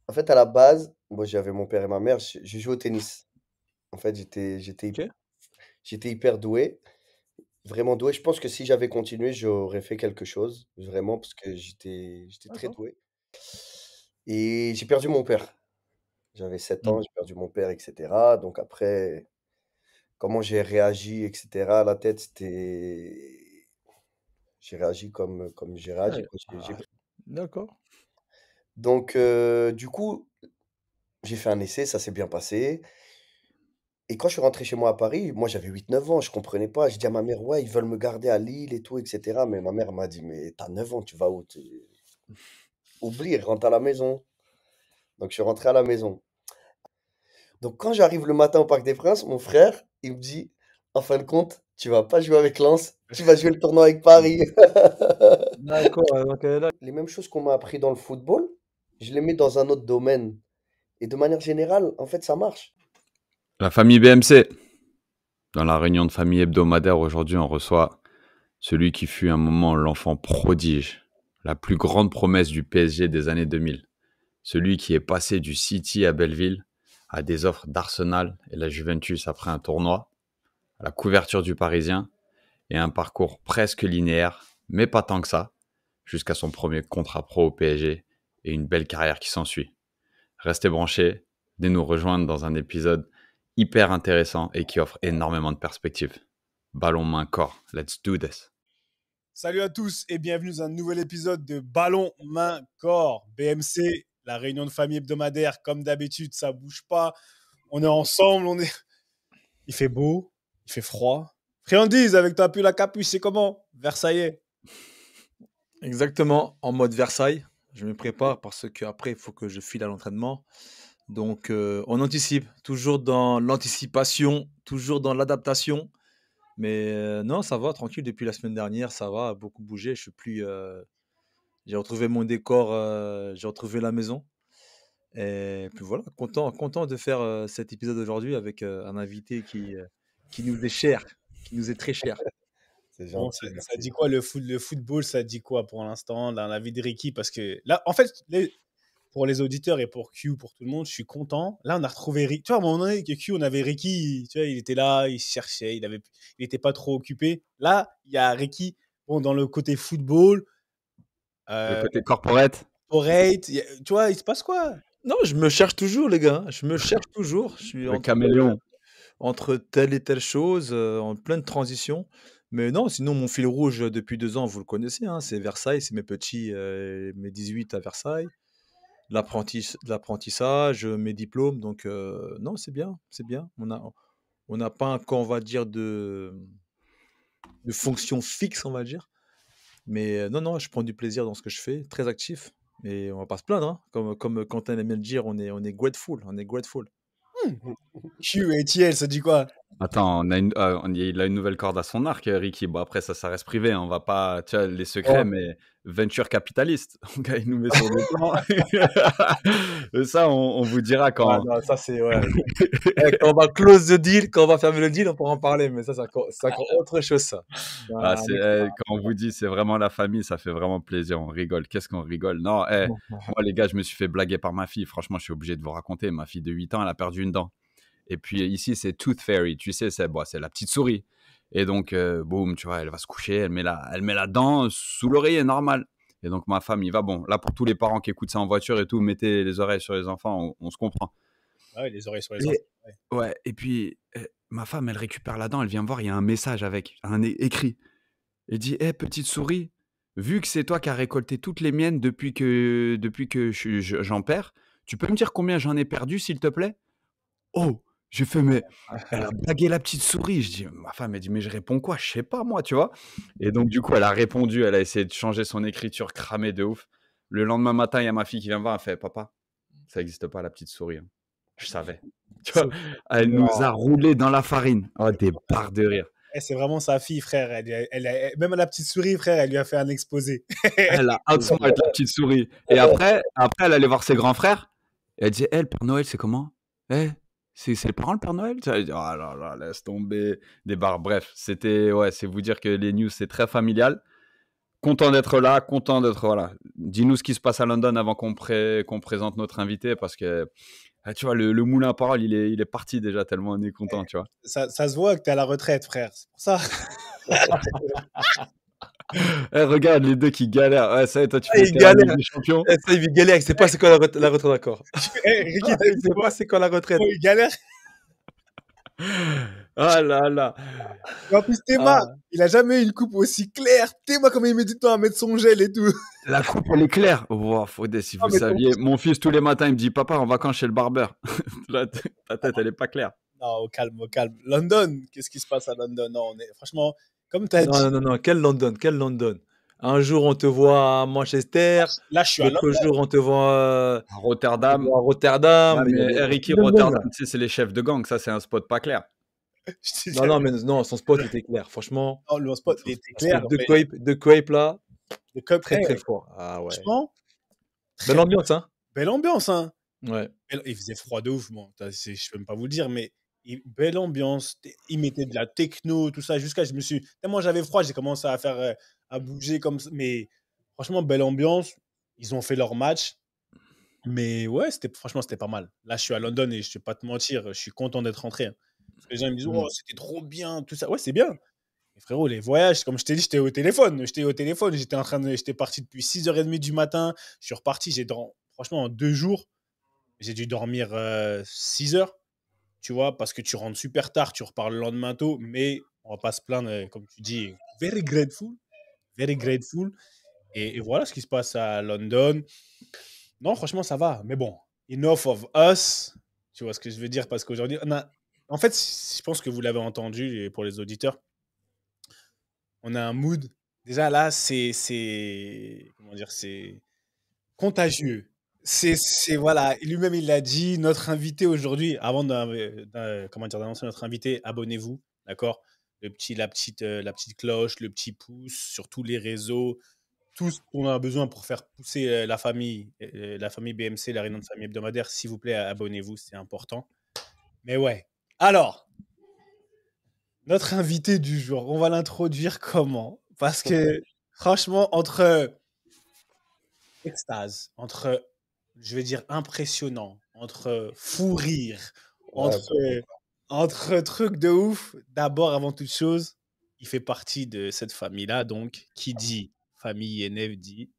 En fait, à la base, moi, j'avais mon père et ma mère, j'ai joué au tennis. En fait, OK, j'étais hyper doué, vraiment doué. Je pense que si j'avais continué, j'aurais fait quelque chose, vraiment, parce que j'étais très d'accord. doué. Et j'ai perdu mon père. J'avais 7 ans, Mmh. j'ai perdu mon père, et cetera. Donc après, comment j'ai réagi, et cetera, la tête, j'ai réagi comme j'ai réagi, Ouais, quoi. d'accord. Donc du coup, j'ai fait un essai, ça s'est bien passé. Et quand je suis rentré chez moi à Paris, moi j'avais 8, 9 ans, je comprenais pas. J'ai dit à ma mère: «Ouais, ils veulent me garder à Lille et tout, et cetera». Mais ma mère m'a dit: «Mais tu as 9 ans, tu vas où? Oublie, rentre à la maison». Donc je suis rentré à la maison. Donc quand j'arrive le matin au Parc des Princes, mon frère, il me dit: «En fin de compte, tu vas pas jouer avec Lens, tu vas jouer le tournoi avec Paris». D'accord, donc là Les mêmes choses qu'on m'a appris dans le football, je les mets dans un autre domaine et de manière générale, en fait, ça marche. La famille BMC. Dans la réunion de famille hebdomadaire aujourd'hui, on reçoit celui qui fut un moment l'enfant prodige, la plus grande promesse du PSG des années 2000. Celui qui est passé du City à Belleville à des offres d'Arsenal et la Juventus après un tournoi, à la couverture du Parisien et un parcours presque linéaire, mais pas tant que ça, jusqu'à son premier contrat pro au PSG et une belle carrière qui s'ensuit. Restez branchés, venez nous rejoindre dans un épisode hyper intéressant et qui offre énormément de perspectives. Ballon, main, corps, let's do this. Salut à tous et bienvenue dans un nouvel épisode de Ballon, main, corps. BMC, la réunion de famille hebdomadaire. Comme d'habitude, ça bouge pas. On est ensemble, il fait beau, il fait froid. Friandise avec ta pull à capuche, c'est comment? Versaillais. exactement, en mode Versailles. Je me prépare parce qu'après, il faut que je file à l'entraînement. Donc, on anticipe, toujours dans l'anticipation, toujours dans l'adaptation. Mais non, ça va, tranquille, depuis la semaine dernière, ça va, beaucoup bougé. Je suis plus, j'ai retrouvé mon décor, j'ai retrouvé la maison. Et puis voilà, content de faire cet épisode aujourd'hui avec un invité qui nous est cher, qui nous est très cher. C'est Bon, ça, gentil, ça merci. dit quoi le football, ça dit quoi pour l'instant dans la vie de Ricky? Parce que là, en fait, pour les auditeurs et pour Q, pour tout le monde, je suis content. Là, on a retrouvé Ricky. Tu vois, à un moment donné, que Q, on avait Ricky, tu vois, il était là, il cherchait, il était pas trop occupé. Là, il y a Ricky, bon, dans le côté football, Le euh, côté corporate, corporate, tu vois, il se passe quoi? Non, je me cherche toujours, les gars. Je me cherche toujours. Je suis le caméléon. entre telle et telle chose, en pleine transition. Mais non, sinon, mon fil rouge depuis 2 ans, vous le connaissez, hein, c'est Versailles, c'est mes petits, mes 18 à Versailles, l'apprentissage, mes diplômes. Donc, non, c'est bien, c'est bien. On n'a pas encore, on va dire, de fonction fixe, on va dire. Mais non, non, je prends du plaisir dans ce que je fais, très actif. Et on va pas se plaindre, hein. Comme Quentin aime bien le dire, on est grateful, on est grateful. Q et TL, ça dit quoi? Attends, il a une nouvelle corde à son arc, Ricky. Bon, après, ça reste privé. On va pas, tu vois, les secrets, Oh, mais venture capitaliste. Donc, il nous met sur des plans. Et ça, on vous dira ouais, quand. non, ça c'est ouais. Quand on va close the deal, quand on va fermer le deal, on pourra en parler, mais ça, c'est encore autre chose, ça. C'est Ah, un extra. quand on vous dit c'est vraiment la famille, ça fait vraiment plaisir. On rigole. Qu'est-ce qu'on rigole? Non, moi, les gars, je me suis fait blaguer par ma fille. Franchement, je suis obligé de vous raconter. Ma fille de 8 ans, elle a perdu une dent. Et puis ici, c'est Tooth Fairy. Tu sais, c'est la petite souris. Et donc, boum, tu vois, elle va se coucher, elle met la dent sous l'oreiller, normal. Et donc, ma femme, il va, bon, là, pour tous les parents qui écoutent ça en voiture et tout, mettez les oreilles sur les enfants, on se comprend. Ah ouais, les oreilles sur les enfants. Et, Ouais. ouais, et puis, ma femme, elle récupère la dent, elle vient me voir, il y a un message avec, écrit. Elle dit, hé, petite souris, vu que c'est toi qui as récolté toutes les miennes depuis que j'en perds, tu peux me dire combien j'en ai perdu, s'il te plaît? Oh! J'ai fait: «Mais elle a blagué la petite souris». Je dis ma femme, elle dit: «Mais je réponds quoi? Je sais pas moi», tu vois? Et donc du coup, elle a répondu, elle a essayé de changer son écriture cramée de ouf. Le lendemain matin, il y a ma fille qui vient me voir, elle fait: «Papa, ça existe pas la petite souris, hein». Je savais. Tu vois? C'est Elle nous a roulés dans la farine. Oh, des barres de rire. c'est vraiment sa fille, frère. Même à la petite souris, frère, elle lui a fait un exposé. Elle a outsmart la petite souris et après elle allait voir ses grands frères et elle disait: «Eh, le Père Noël, c'est comment? Eh, c'est le parent le Père Noël?» Tu vois? Elle dit: «Oh là là, laisse tomber». Des barres, bref, c'était ouais, c'est vous dire que les news, c'est très familial. content d'être là, content d'être. Voilà. Dis-nous ce qui se passe à London avant qu'on présente notre invité parce que tu vois, le moulin à parole, il est parti déjà tellement on est content, tu vois. Ça se voit que t'es à la retraite, frère. C'est pour ça. Regarde les deux qui galèrent. Ouais, ça y est, toi, tu Ah, fais il tes Ligue galère. des Champions. Ça, il galère. Il sait pas c'est quoi la retraite d'accord. Ricky, Il sait pas c'est quoi la retraite. il galère. Ah là là. Et en plus, Théma, il a jamais eu une coupe aussi claire. Théma, comment il met du temps à mettre son gel et tout. La coupe, elle est claire. Wow, Faudé, si vous mais saviez. Mon fils, tous les matins, il me dit, papa, en vacances chez le barbeur. Ta tête, elle est pas claire. Non, au calme, au calme. London, qu'est-ce qui se passe à London? Non, franchement, comme tu as dit, Non. Quel London? Un jour, on te voit à Manchester. là, je suis à L'autre London. jour, on te voit À Rotterdam. à Rotterdam. Ouais, Il y a mais des- Eric et London, Rotterdam, là. tu sais, c'est les chefs de gang. Ça, c'est un spot pas clair. Je te Non, dis, mais son spot était clair. Franchement, non, le spot, il était parce que clair. de Quape, là, Le Cup, très fort. Ah ouais. franchement, Belle ambiance, hein? belle ambiance, hein. Ouais. Il faisait froid de ouf, bon, je peux même pas vous le dire, mais belle ambiance. Il mettait de la techno, tout ça, jusqu'à tellement j'avais froid, j'ai commencé à faire, à bouger comme ça. Mais franchement, belle ambiance. Ils ont fait leur match. Mais ouais, franchement, c'était pas mal. Là, je suis à London et je vais pas te mentir, je suis content d'être rentré, hein. Parce que les gens ils me disent, oh, c'était trop bien, tout ça. Ouais, c'est bien. Mais frérot, les voyages, comme je t'ai dit, j'étais au téléphone. J'étais parti depuis 6h30 du matin. Je suis reparti. Franchement, en 2 jours, j'ai dû dormir 6 heures, tu vois, parce que tu rentres super tard, tu repars le lendemain tôt. Mais on va pas se plaindre, comme tu dis, very grateful. Very grateful. Et voilà ce qui se passe à London. Non, franchement, ça va. Mais bon, enough of us. Tu vois ce que je veux dire? Parce qu'aujourd'hui, en fait, je pense que vous l'avez entendu et pour les auditeurs, on a un mood. Déjà là, comment dire, c'est contagieux. Voilà, lui-même il l'a dit. Notre invité aujourd'hui, avant comment dire, d'annoncer notre invité, abonnez-vous, d'accord? La petite cloche, le petit pouce sur tous les réseaux, tout ce qu'on a besoin pour faire pousser la famille BMC, la réunion de famille hebdomadaire. S'il vous plaît, abonnez-vous, c'est important. Mais ouais. Alors, notre invité du jour, on va l'introduire comment? Parce que franchement, entre extase, je vais dire impressionnant, entre fou rire, Ouais, entre trucs de ouf, d'abord, avant toute chose, il fait partie de cette famille-là, donc, qui dit famille Yennev dit.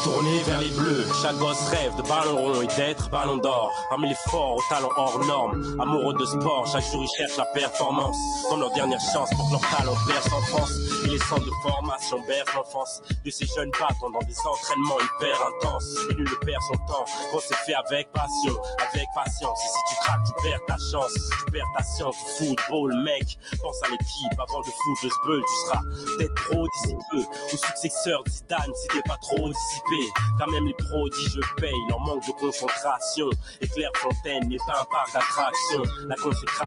Tourné vers les bleus, chaque gosse rêve de ballon rond et d'être ballon d'or. Parmi les forts aux talents hors normes, amoureux de sport, chaque jour ils cherchent la performance. Comme leur dernière chance pour que leur talent perce en France. Et les centres de formation bercent l'enfance de ces jeunes battants dans des entraînements hyper intenses. Et nul ne perd son temps, quand c'est fait avec passion, avec patience. Et si tu craques, tu perds ta chance, tu perds ta science. Football, mec, pense à l'équipe avant de foutre le sbeul. Tu seras peut-être pro d'ici peu, ou successeur de Zidane si t'es pas trop dissipé. Quand même les prodiges payent leur manque de concentration. Et Clairefontaine n'est pas un parc d'attractions. La consécration.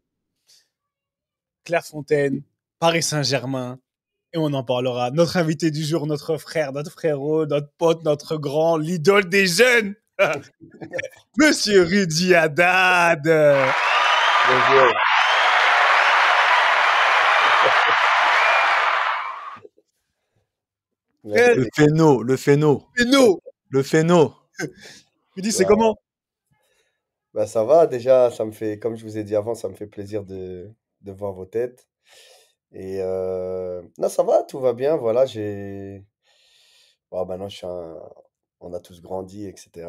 Clairefontaine, Paris Saint-Germain, et on en parlera. Notre invité du jour, notre frère, notre frérot, notre pote, notre grand, l'idole des jeunes, Monsieur Rudy Haddad. Bonjour. Le phéno. Le phéno. Rudy, c'est comment? Bah, ça va, déjà, ça me fait, comme je vous ai dit avant, ça me fait plaisir de voir vos têtes. Et non, ça va, tout va bien. Voilà, bon, maintenant, on a tous grandi, etc.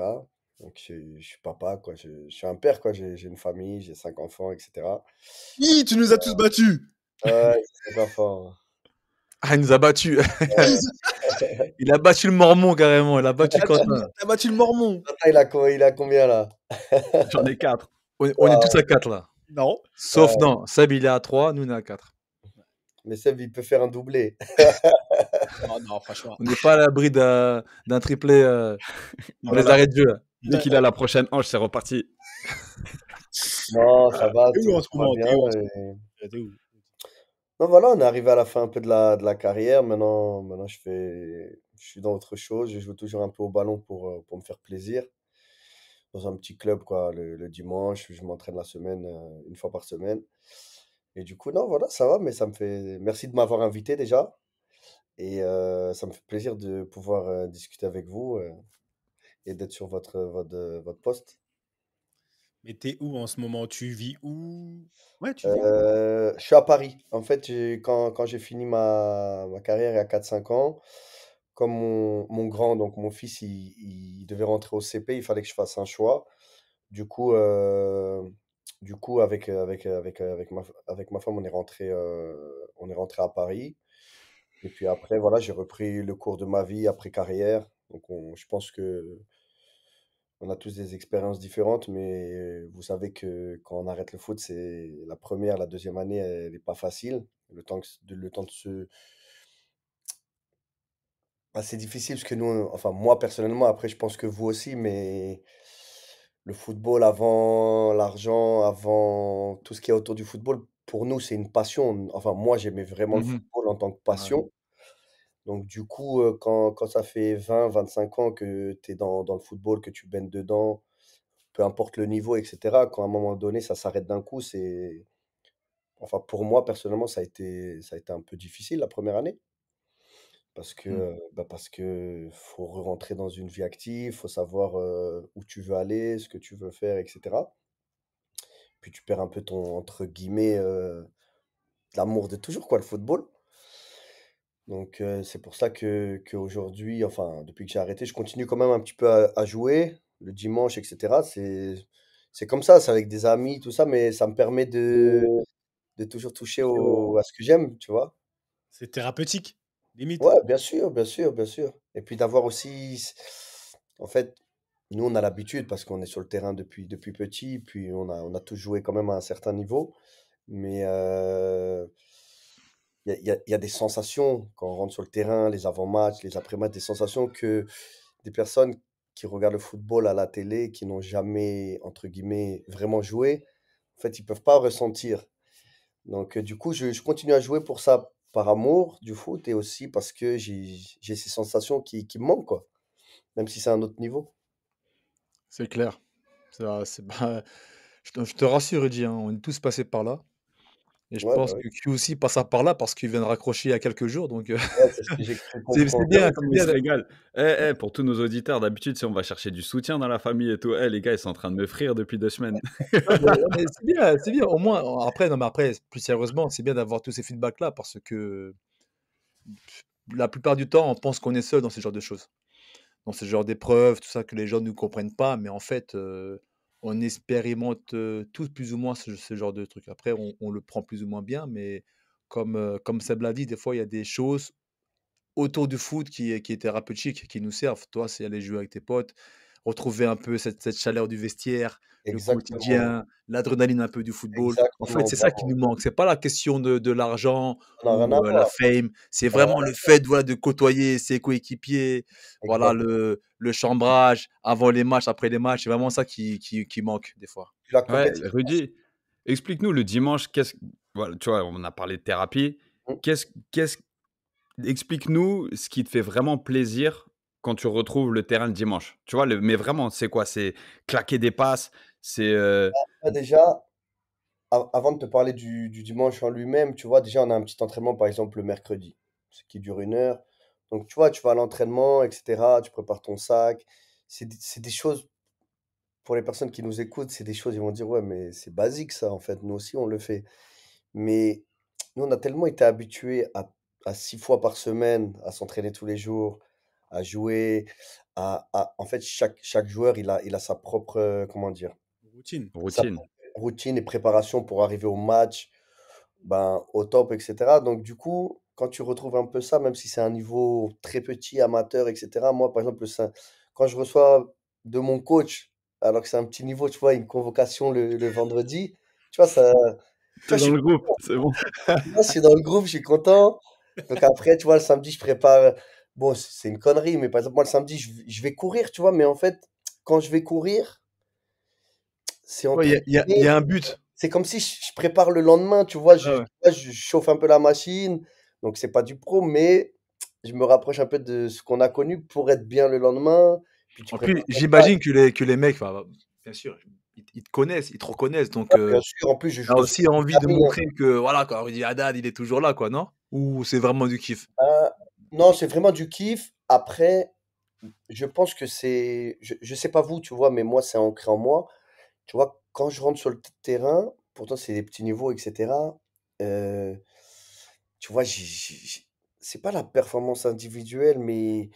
Donc, je suis papa, quoi. Je suis un père, quoi. J'ai une famille, j'ai 5 enfants, etc. Oui, tu nous as tous battus. Ouais, c'est 5 enfants. Ah, il nous a battus. Il a battu le Mormon carrément. Il a battu Quentin. T'as battu le Mormon. Tata, il a combien, là? J'en ai 4. On est tous à 4 là. Non. Sauf, non, Seb il est à 3, nous on est à 4. Mais Seb, il peut faire un doublé. Non, franchement. On n'est pas à l'abri d'un triplé dans les arrêts de jeu là. Dès qu'il a la prochaine hanche, c'est reparti. Non, ça va, T'es où en ce tout va moment? bien. T'es où en ce et- T'es où? Non, voilà, on est arrivé à la fin un peu de la carrière. Maintenant, je suis dans autre chose. Je joue toujours un peu au ballon pour me faire plaisir. dans un petit club, quoi, le dimanche. Je m'entraîne la semaine, une fois par semaine. Et du coup, non, voilà, ça va, mais ça me fait. Merci de m'avoir invité déjà. Et ça me fait plaisir de pouvoir discuter avec vous et d'être sur votre poste. Mais t'es où en ce moment? Tu vis où? Ouais, tu vis où? Je suis à Paris. En fait, quand j'ai fini ma carrière il y a 4 5 ans, comme mon grand, donc mon fils, il devait rentrer au CP, il fallait que je fasse un choix. Du coup, avec ma femme, on est rentré à Paris. Et puis après, voilà, j'ai repris le cours de ma vie après carrière. Donc, je pense que on a tous des expériences différentes, mais vous savez que quand on arrête le foot, c'est la première, la deuxième année, elle n'est pas facile. Le temps de se. Ah, c'est difficile parce que nous, enfin moi personnellement, après je pense que vous aussi, mais le football avant l'argent, avant tout ce qui est autour du football, pour nous c'est une passion. Enfin moi j'aimais vraiment le Mhm. football en tant que Ouais. passion. Donc du coup, quand ça fait 20 25 ans que tu es dans le football, que tu baignes dedans, peu importe le niveau, etc., quand à un moment donné ça s'arrête d'un coup, c'est. Enfin pour moi personnellement ça a été un peu difficile la première année. Mhm. Parce que faut rentrer dans une vie active, faut savoir où tu veux aller, ce que tu veux faire, etc. Puis tu perds un peu ton, entre guillemets, l'amour de toujours, quoi, le football. Donc c'est pour ça qu'aujourd'hui, enfin depuis que j'ai arrêté, je continue quand même un petit peu à jouer le dimanche, etc. C'est comme ça, c'est avec des amis, tout ça, mais ça me permet de toujours toucher à ce que j'aime, tu vois. C'est thérapeutique, limite. Ouais, bien sûr, bien sûr, bien sûr. Et puis d'avoir aussi, en fait, nous on a l'habitude parce qu'on est sur le terrain depuis petit, puis on a tous joué quand même à un certain niveau, mais il y a des sensations quand on rentre sur le terrain, les avant-matchs, les après-matchs, des sensations que des personnes qui regardent le football à la télé, qui n'ont jamais, entre guillemets, vraiment joué, en fait, ils peuvent pas ressentir. Donc, du coup, je continue à jouer pour ça, par amour du foot et aussi parce que j'ai ces sensations qui me manquent, quoi. Même si c'est un autre niveau. C'est clair. Bah, je te rassure, Eddy, hein, on est tous passés par là. Et je Ouais, bah pense oui. que Q aussi passa par là parce qu'il vient de raccrocher il y a quelques jours. Donc, Ouais, c'est ce que j'ai cru c'est comprendre. Ah bien, ouais, c'est comme il bien. se régale. Pour tous nos auditeurs, d'habitude, si on va chercher du soutien dans la famille et tout, les gars, ils sont en train de me frire depuis 2 semaines. Ouais, mais c'est bien, c'est bien. Au moins, après, non, mais après, plus sérieusement, c'est bien d'avoir tous ces feedbacks-là parce que la plupart du temps, on pense qu'on est seul dans ce genre de choses, dans ce genre d'épreuves, tout ça, que les gens ne comprennent pas. Mais en fait, on expérimente tous plus ou moins ce genre de truc. Après, on le prend plus ou moins bien, mais comme Seb l'a dit, des fois, il y a des choses autour du foot qui est thérapeutique, qui nous servent. Toi, c'est aller jouer avec tes potes, retrouver un peu cette chaleur du vestiaire, le Exactement. quotidien, l'adrénaline un peu du football. En fait, Exactement, c'est ça qui bravo. nous manque. C'est pas la question de l'argent Ça n'a rien ou à la voir. fame. C'est Ça n'a rien vraiment le fait, voilà, de côtoyer ses coéquipiers, voilà, Exact. le chambrage avant les matchs, après les matchs. C'est vraiment ça qui manque des fois. Puis la Ouais, compétition aussi. Rudy, explique-nous le dimanche, voilà, tu vois, on a parlé de thérapie. Mm. Qu'est-ce, qu'est-ce, explique-nous ce qui te fait vraiment plaisir quand tu retrouves le terrain le dimanche. Tu vois, mais vraiment, c'est quoi? C'est claquer des passes, c'est Déjà, avant de te parler du dimanche en lui-même, tu vois, déjà, on a un petit entraînement, par exemple, le mercredi, ce qui dure 1 heure. Donc, tu vois, tu vas à l'entraînement, etc. Tu prépares ton sac. C'est des choses, pour les personnes qui nous écoutent, c'est des choses, ils vont dire, ouais, mais c'est basique, ça, en fait. Nous aussi, on le fait. Mais nous, on a tellement été habitués à 6 fois par semaine, à s'entraîner tous les jours, à jouer, en fait, chaque joueur, il a sa propre, comment dire, Routine. sa routine. propre routine et préparation pour arriver au match, ben, au top, etc. Donc, du coup, quand tu retrouves un peu ça, même si c'est un niveau très petit, amateur, etc., moi, par exemple, quand je reçois de mon coach, alors que c'est un petit niveau, tu vois, une convocation le vendredi, tu vois, tu vois, T'es je dans suis le groupe, content. c'est bon. Moi, je suis dans le groupe, je suis content. Donc après, tu vois, le samedi, je prépare. Bon, c'est une connerie, mais par exemple, moi, le samedi, je vais courir, tu vois, mais en fait, quand je vais courir, c'est Ouais, entre il y guillemets, a un but. c'est comme si je prépare le lendemain, tu vois, Ah ouais. je chauffe un peu la machine. Donc, c'est pas du pro, mais je me rapproche un peu de ce qu'on a connu pour être bien le lendemain. puis tu En plus, prépares ton match. j'imagine que les mecs, enfin, bien sûr, ils te connaissent, ils te reconnaissent. Donc, Ouais, bien sûr, en plus, je tu as joue aussi aussi avec envie de mes amis, hein. montrer que, voilà, quoi, Rudy Haddad, il est toujours là, quoi, non? Ou c'est vraiment du kiff? Non, c'est vraiment du kiff. Après, je pense que je sais pas vous, tu vois, mais moi, c'est ancré en moi. Tu vois, quand je rentre sur le terrain, pourtant, c'est des petits niveaux, etc. euh, Tu vois, c'est pas la performance individuelle, mais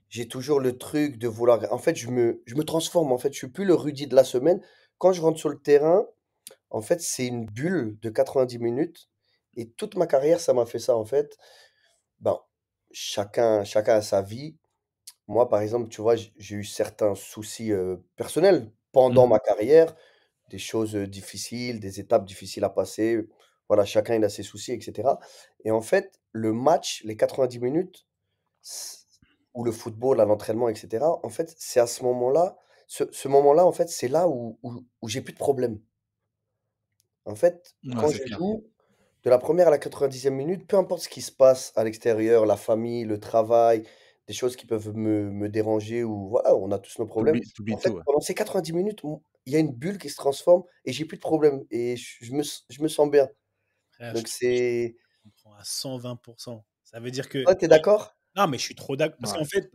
j'ai toujours le truc de vouloir. En fait, je me transforme. En fait, je suis plus le Rudy de la semaine. Quand je rentre sur le terrain, en fait, c'est une bulle de 90 minutes. Et toute ma carrière, ça m'a fait ça, en fait. Ben, chacun a sa vie. Moi, par exemple, tu vois, j'ai eu certains soucis personnels pendant Mmh. ma carrière, des choses difficiles, des étapes difficiles à passer. Voilà, chacun il a ses soucis, etc. Et en fait, le match, les 90 minutes, c- ou le football, à l'entraînement, etc., en fait, c'est à ce moment-là, ce moment-là, en fait, c'est là où j'ai plus de problème. En fait, Ouais, quand c'est je clair. joue, de la première à la 90e minute, peu importe ce qui se passe à l'extérieur, la famille, le travail, des choses qui peuvent me déranger ou voilà, on a tous nos problèmes. Tu oublies En fait, tout, ouais. pendant ces 90 minutes, il y a une bulle qui se transforme et j'ai plus de problème et je me sens bien. Frère, Donc je te c'est. comprends à 120%. Ça veut dire que. Toi, t'es d'accord? Non, mais je suis trop d'accord. Parce Ouais. qu'en fait,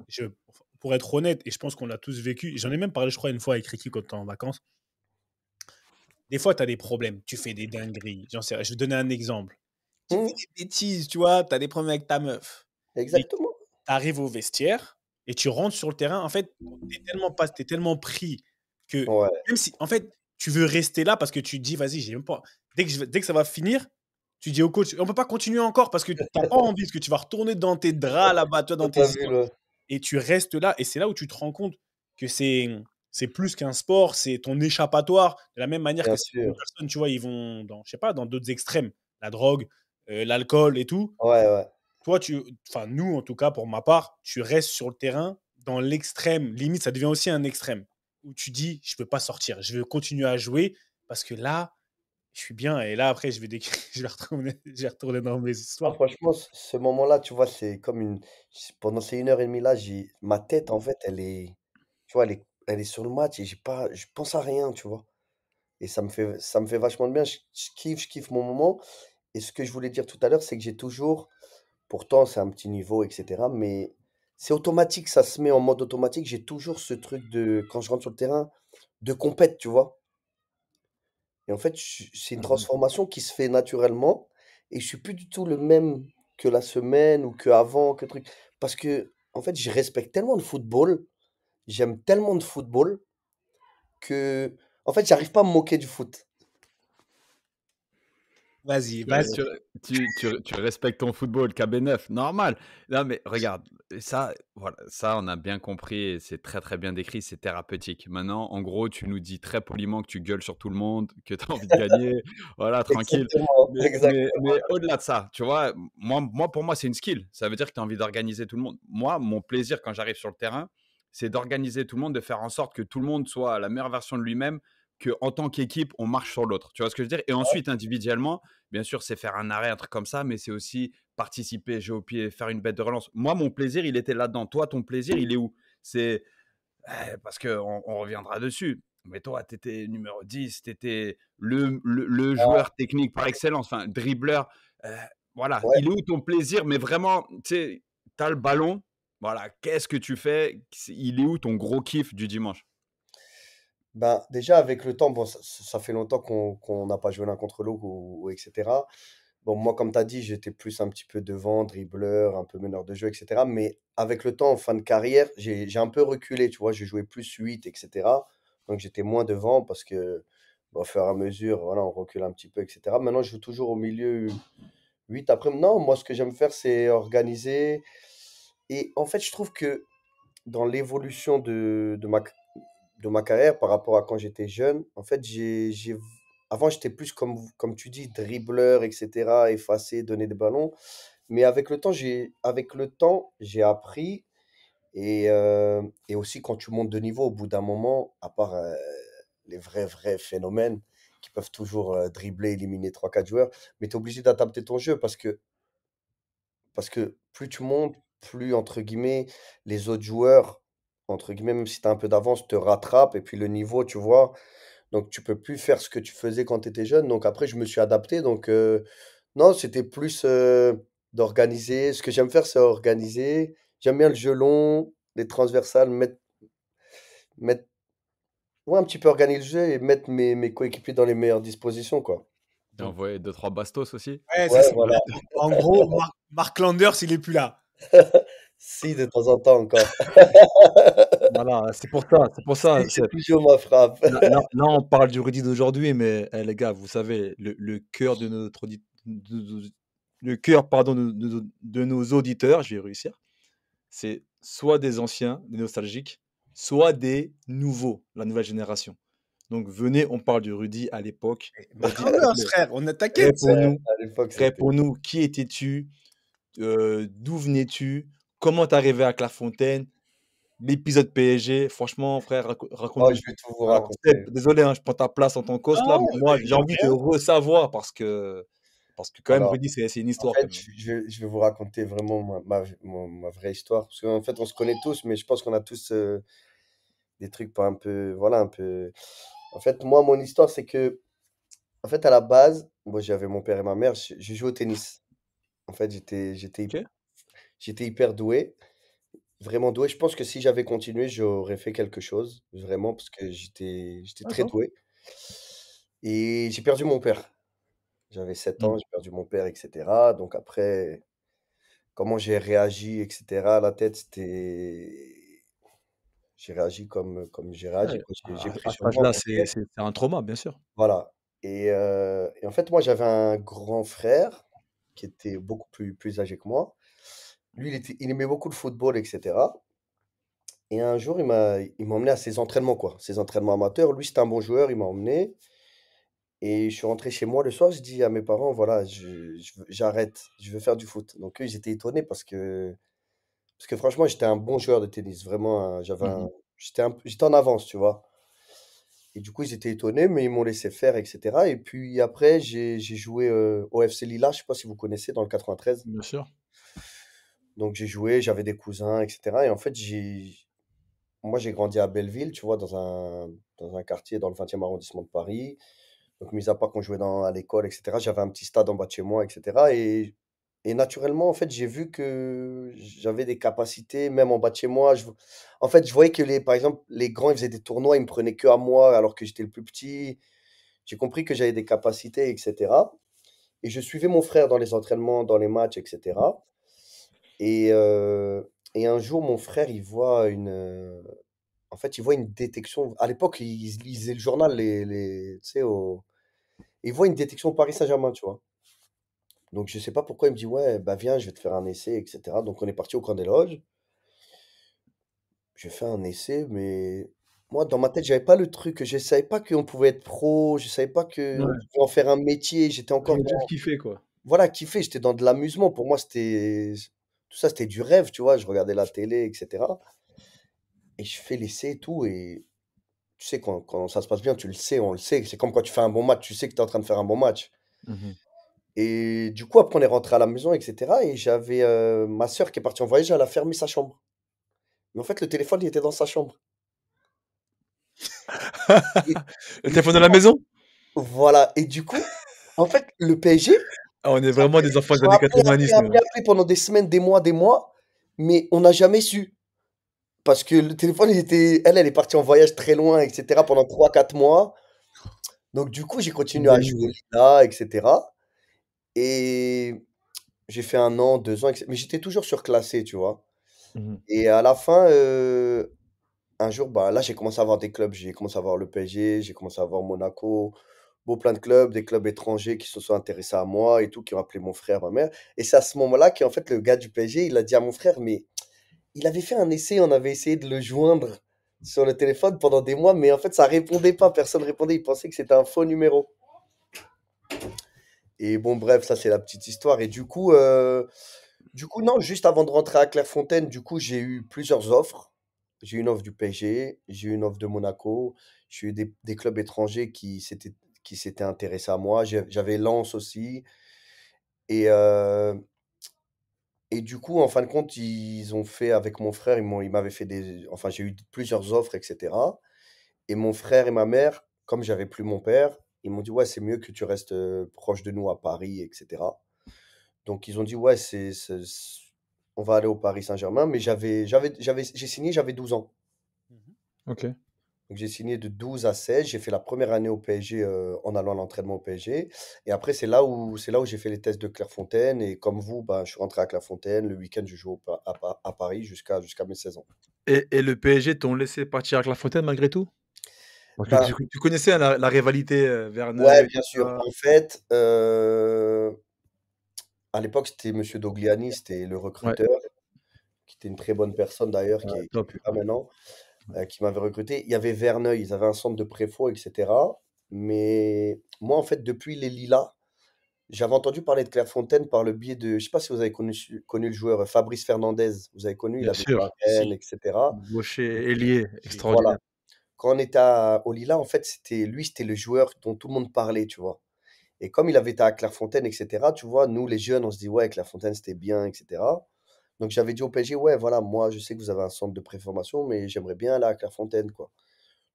pour être honnête, et je pense qu'on l'a tous vécu, j'en ai même parlé, je crois, une fois avec Ricky quand on était en vacances. Des fois, tu as des problèmes, tu fais des dingueries. J'en sais rien. Je vais te donner un exemple. Tu fais Hmm, des bêtises, tu vois, tu as des problèmes avec ta meuf. Mais tu exactement. arrives au vestiaire et tu rentres sur le terrain. En fait, t'es tellement pris que Ouais, même si, en fait, tu veux rester là parce que tu te dis, vas-y, j'ai même pas. Dès que ça va finir, tu dis au coach, on peut pas continuer encore parce que tu n'as pas envie, parce que tu vas retourner dans tes draps là-bas, toi, dans tes t'as vu histoires. le. Et tu restes là. Et c'est là où tu te rends compte que c'est plus qu'un sport, c'est ton échappatoire. De la même manière Bien que certaines sûr. personnes, tu vois, ils vont dans, je sais pas, dans d'autres extrêmes, la drogue, l'alcool et tout. Ouais, ouais. Toi, enfin, nous, en tout cas, pour ma part, tu restes sur le terrain dans l'extrême. Limite, ça devient aussi un extrême où tu dis, je ne peux pas sortir, je veux continuer à jouer parce que là, je suis bien. Et là, après, je vais retourner dans mes Ah, histoires. franchement, ce moment-là, tu vois, c'est comme une. Pendant ces 1 heure et demie là, ma tête, en fait, tu vois, elle est sur le match et je pense à rien, tu vois. Et ça me fait vachement de bien. Je kiffe mon moment. Et ce que je voulais dire tout à l'heure, c'est que j'ai toujours, pourtant c'est un petit niveau, etc. Mais c'est automatique, ça se met en mode automatique. J'ai toujours ce truc de, quand je rentre sur le terrain, de compète, tu vois. Et en fait, c'est une Mhm. transformation qui se fait naturellement. Et je suis plus du tout le même que la semaine ou que avant, que truc. Parce que, en fait, je respecte tellement le football, j'aime tellement de football que, en fait, j'arrive pas à me moquer du foot. Vas-y, Tu, vas-y. tu- tu respectes ton football, KB9, normal. Non, mais regarde, ça, voilà, ça, on a bien compris et c'est très, très bien décrit, c'est thérapeutique. Maintenant, en gros, tu nous dis très poliment que tu gueules sur tout le monde, que tu as envie de gagner, voilà, tranquille. Exactement, Mais au-delà de ça, tu vois, pour moi, c'est une skill. Ça veut dire que tu as envie d'organiser tout le monde. Moi, mon plaisir quand j'arrive sur le terrain, c'est d'organiser tout le monde, de faire en sorte que tout le monde soit la meilleure version de lui-même, qu'en tant qu'équipe, on marche sur l'autre. Tu vois ce que je veux dire? Et ensuite, individuellement, bien sûr, c'est faire un arrêt, un truc comme ça, mais c'est aussi participer, jouer au pied, faire une bête de relance. Moi, mon plaisir, il était là-dedans. Toi, ton plaisir, il est où? C'est parce qu'on on reviendra dessus. Mais toi, tu étais numéro 10, tu étais le joueur technique par excellence, enfin, dribbleur. euh, voilà, ouais. il est où ton plaisir? Mais vraiment, tu sais, tu as le ballon. Voilà, qu'est-ce que tu fais? Il est où ton gros kiff du dimanche? Ben, déjà, avec le temps, bon, ça fait longtemps qu'on n'a pas joué l'un contre l'autre, ou etc. Bon, moi, comme tu as dit, j'étais plus un petit peu devant, dribbleur, un peu meneur de jeu, etc. Mais avec le temps, en fin de carrière, j'ai un peu reculé, tu vois, je jouais plus 8, etc. Donc j'étais moins devant parce que, bon, au fur et à mesure, voilà, on recule un petit peu, etc. Maintenant, je joue toujours au milieu 8. Après, non, moi, ce que j'aime faire, c'est organiser. Et en fait, je trouve que dans l'évolution de ma carrière par rapport à quand j'étais jeune, en fait, avant, j'étais plus comme tu dis, dribbleur, etc., effacé, donner des ballons. Mais avec le temps, j'ai appris. Et aussi, quand tu montes de niveau, au bout d'un moment, à part les vrais phénomènes qui peuvent toujours dribbler, éliminer trois quatre joueurs, mais tu es obligé d'adapter ton jeu parce que plus tu montes, plus, entre guillemets, les autres joueurs entre guillemets, même si tu as un peu d'avance, te rattrape et puis le niveau, tu vois? Donc tu peux plus faire ce que tu faisais quand tu étais jeune. Donc après, je me suis adapté. Donc non, c'était plus d'organiser. Ce que j'aime faire, c'est organiser. J'aime bien le jeu long, les transversales, mettre, ouais, un petit peu organiser le jeu et mettre mes coéquipiers dans les meilleures dispositions, quoi. Et Donc, envoyer 2-3 bastos aussi. ouais, c'est Ouais, ça. voilà. En gros, Mark Landers, il est plus là. Si, de temps en temps encore. Voilà, c'est pour ça, c'est pour Si, ça. c'est toujours ma frappe. Là, on parle du Rudy d'aujourd'hui, mais les gars, vous savez, le cœur de le cœur, pardon, de nos auditeurs, je vais réussir, c'est soit des anciens, des nostalgiques, soit des nouveaux, la nouvelle génération. Donc venez, on parle du Rudy à l'époque. Mark Rudy, Landers, s'il te plaît, frère, on a t'inquiète. Ouais, réponds-nous, à l'époque, c'était. réponds-nous, qui étais-tu? D'où venais-tu? Comment t'es arrivé à Clairefontaine? L'épisode PSG, franchement, frère, Oh, raconte-nous je tout. vais tout vous Alors, raconter. Seb, désolé, hein, je prends ta place en tant qu'host là, Non, mais moi, il j'ai y a envie de rien. ressavoir parce que quand même, Alors, Rudy, c'est une en histoire fait, quand même. je vais vous raconter vraiment ma vraie histoire. Parce qu'en fait, on se connaît tous, mais je pense qu'on a tous des trucs pas un peu. Voilà, un peu. En fait, moi, mon histoire, c'est que, en fait, à la base, moi, j'avais mon père et ma mère, j'ai joué au tennis. En fait, Ok? j'étais hyper doué, vraiment doué. Je pense que si j'avais continué, j'aurais fait quelque chose, vraiment, parce que j'étais très D'accord. doué. Et j'ai perdu mon père. J'avais 7 ans, Mm. j'ai perdu mon père, etc. Donc après, comment j'ai réagi, etc. La tête, c'était. J'ai réagi comme j'ai réagi, Ouais, quoi. J'ai pris à cet sur moi âge-là, parce que. c'est un trauma, bien sûr. Voilà. Et en fait, moi, j'avais un grand frère qui était beaucoup plus âgé que moi. Lui, il aimait beaucoup le football, etc. Et un jour, il m'a emmené à ses entraînements, quoi. Ses entraînements amateurs. Lui, c'était un bon joueur, il m'a emmené. Et je suis rentré chez moi le soir, je dis à mes parents, voilà, j'arrête, je veux faire du foot. Donc eux, ils étaient étonnés parce que franchement, j'étais un bon joueur de tennis. Vraiment, Mhm. j'étais en avance, tu vois. Et du coup, ils étaient étonnés, mais ils m'ont laissé faire, etc. Et puis après, j'ai joué au FC Lilla, je sais pas si vous connaissez, dans le 93. Bien sûr. Donc j'ai joué, j'avais des cousins, etc. Et en fait, moi, j'ai grandi à Belleville, tu vois, dans un quartier dans le 20e arrondissement de Paris. Donc, mis à part qu'on jouait à l'école, etc., j'avais un petit stade en bas de chez moi, etc. Et naturellement, en fait, j'ai vu que j'avais des capacités, même en bas de chez moi. En fait, je voyais que, par exemple, les grands, ils faisaient des tournois, ils me prenaient que à moi, alors que j'étais le plus petit. J'ai compris que j'avais des capacités, etc. Et je suivais mon frère dans les entraînements, dans les matchs, etc. Et, euh, et un jour, mon frère, en fait, il voit une détection. À l'époque, il lisait le journal, tu sais, il voit une détection au Paris Saint-Germain, tu vois. Donc, je sais pas pourquoi il me dit, ouais, bah viens, je vais te faire un essai, etc. Donc, on est parti au camp des loges. J'ai fait un essai, mais moi, dans ma tête, j'avais pas le truc. Je savais pas qu'on pouvait être pro. Je savais pas qu'on Ouais. pouvait en faire un métier. J'étais encore Juste dans. kiffer, quoi. Voilà, kiffer. J'étais dans de l'amusement. Pour moi, tout ça, c'était du rêve, tu vois. Je regardais la télé, etc. Et je fais l'essai et tout. Et tu sais, quand ça se passe bien, tu le sais, on le sait. C'est comme quand tu fais un bon match. Tu sais que tu es en train de faire un bon match. Mhm. Et du coup, après, on est rentré à la maison, etc. Et j'avais ma sœur qui est partie en voyage, elle a fermé sa chambre. Mais en fait, le téléphone, il était dans sa chambre. Et, Le et téléphone du de la coup, maison? voilà. Et du coup, en fait, le PSG, Ah, on est ils vraiment des enfants ils des ont années appelé, 90, appelé, nous, appelé, hein. appelé pendant des mois, mais on n'a jamais su. Parce que le téléphone, elle est partie en voyage très loin, etc. pendant 3 4 mois. Donc, du coup, j'ai continué à jouer au Indemnisé. Liga, etc. Et j'ai fait 1 an, 2 ans, etc. Mais j'étais toujours surclassé, tu vois. Mhm. Et à la fin, un jour, bah, là, j'ai commencé à avoir des clubs. J'ai commencé à voir le PSG, j'ai commencé à voir Monaco, plein de clubs, des clubs étrangers qui se sont intéressés à moi et tout, qui ont appelé mon frère, ma mère. Et c'est à ce moment-là qu'en fait, le gars du PSG, il a dit à mon frère, mais il avait fait un essai, on avait essayé de le joindre sur le téléphone pendant des mois, mais en fait, ça répondait pas, personne répondait, il pensait que c'était un faux numéro. Et bon, bref, ça, c'est la petite histoire. Et du coup, non, juste avant de rentrer à Clairefontaine, du coup, j'ai eu plusieurs offres. J'ai eu une offre du PSG, j'ai eu une offre de Monaco, j'ai eu des clubs étrangers qui s'étaient intéressés à moi. J'avais Lens aussi. Et Et du coup, en fin de compte, ils ont fait avec mon frère, ils m'avaient fait des. Enfin, j'ai eu plusieurs offres, etc. Et mon frère et ma mère, comme j'avais plus mon père, ils m'ont dit, ouais, c'est mieux que tu restes proche de nous à Paris, etc. Donc, ils ont dit, ouais, on va aller au Paris Saint-Germain. Mais j'ai signé, j'avais 12 ans. Mhm. Ok. Donc, j'ai signé de 12 à 16. J'ai fait la première année au PSG en allant à l'entraînement au PSG. Et après, c'est là où j'ai fait les tests de Clairefontaine. Et comme vous, bah, je suis rentré à Clairefontaine. Le week-end, je joue à Paris jusqu'à mes 16 ans. Et le PSG t'ont laissé partir avec la Fontaine malgré tout? Parce que Ben, tu connaissais, hein, la rivalité, ouais, Verneuil, bien tout sûr. ça? En fait, à l'époque, c'était Monsieur Dogliani, c'était le Ouais, recruteur, qui était une très bonne personne d'ailleurs, ouais, qui est top. plus là maintenant, Ouais. qui m'avait recruté. Il y avait Verneuil, ils avaient un centre de préfo, etc. Mais moi, en fait, depuis les Lilas, j'avais entendu parler de Clairefontaine par le biais de, je sais pas si vous avez connu le joueur Fabrice Fernandez. Vous avez connu, il Bien avait joué sûr, à Rennes, Si, etc. gaucher, ailier, si. Voilà. extraordinaire. Quand on était au Lilas, en fait, c'était le joueur dont tout le monde parlait, tu vois. Et comme il avait été à Clairefontaine, etc., tu vois, nous, les jeunes, on se dit, ouais, Clairefontaine, c'était bien, etc. Donc, j'avais dit au PSG, ouais, voilà, moi, je sais que vous avez un centre de préformation, mais j'aimerais bien aller à Clairefontaine, quoi.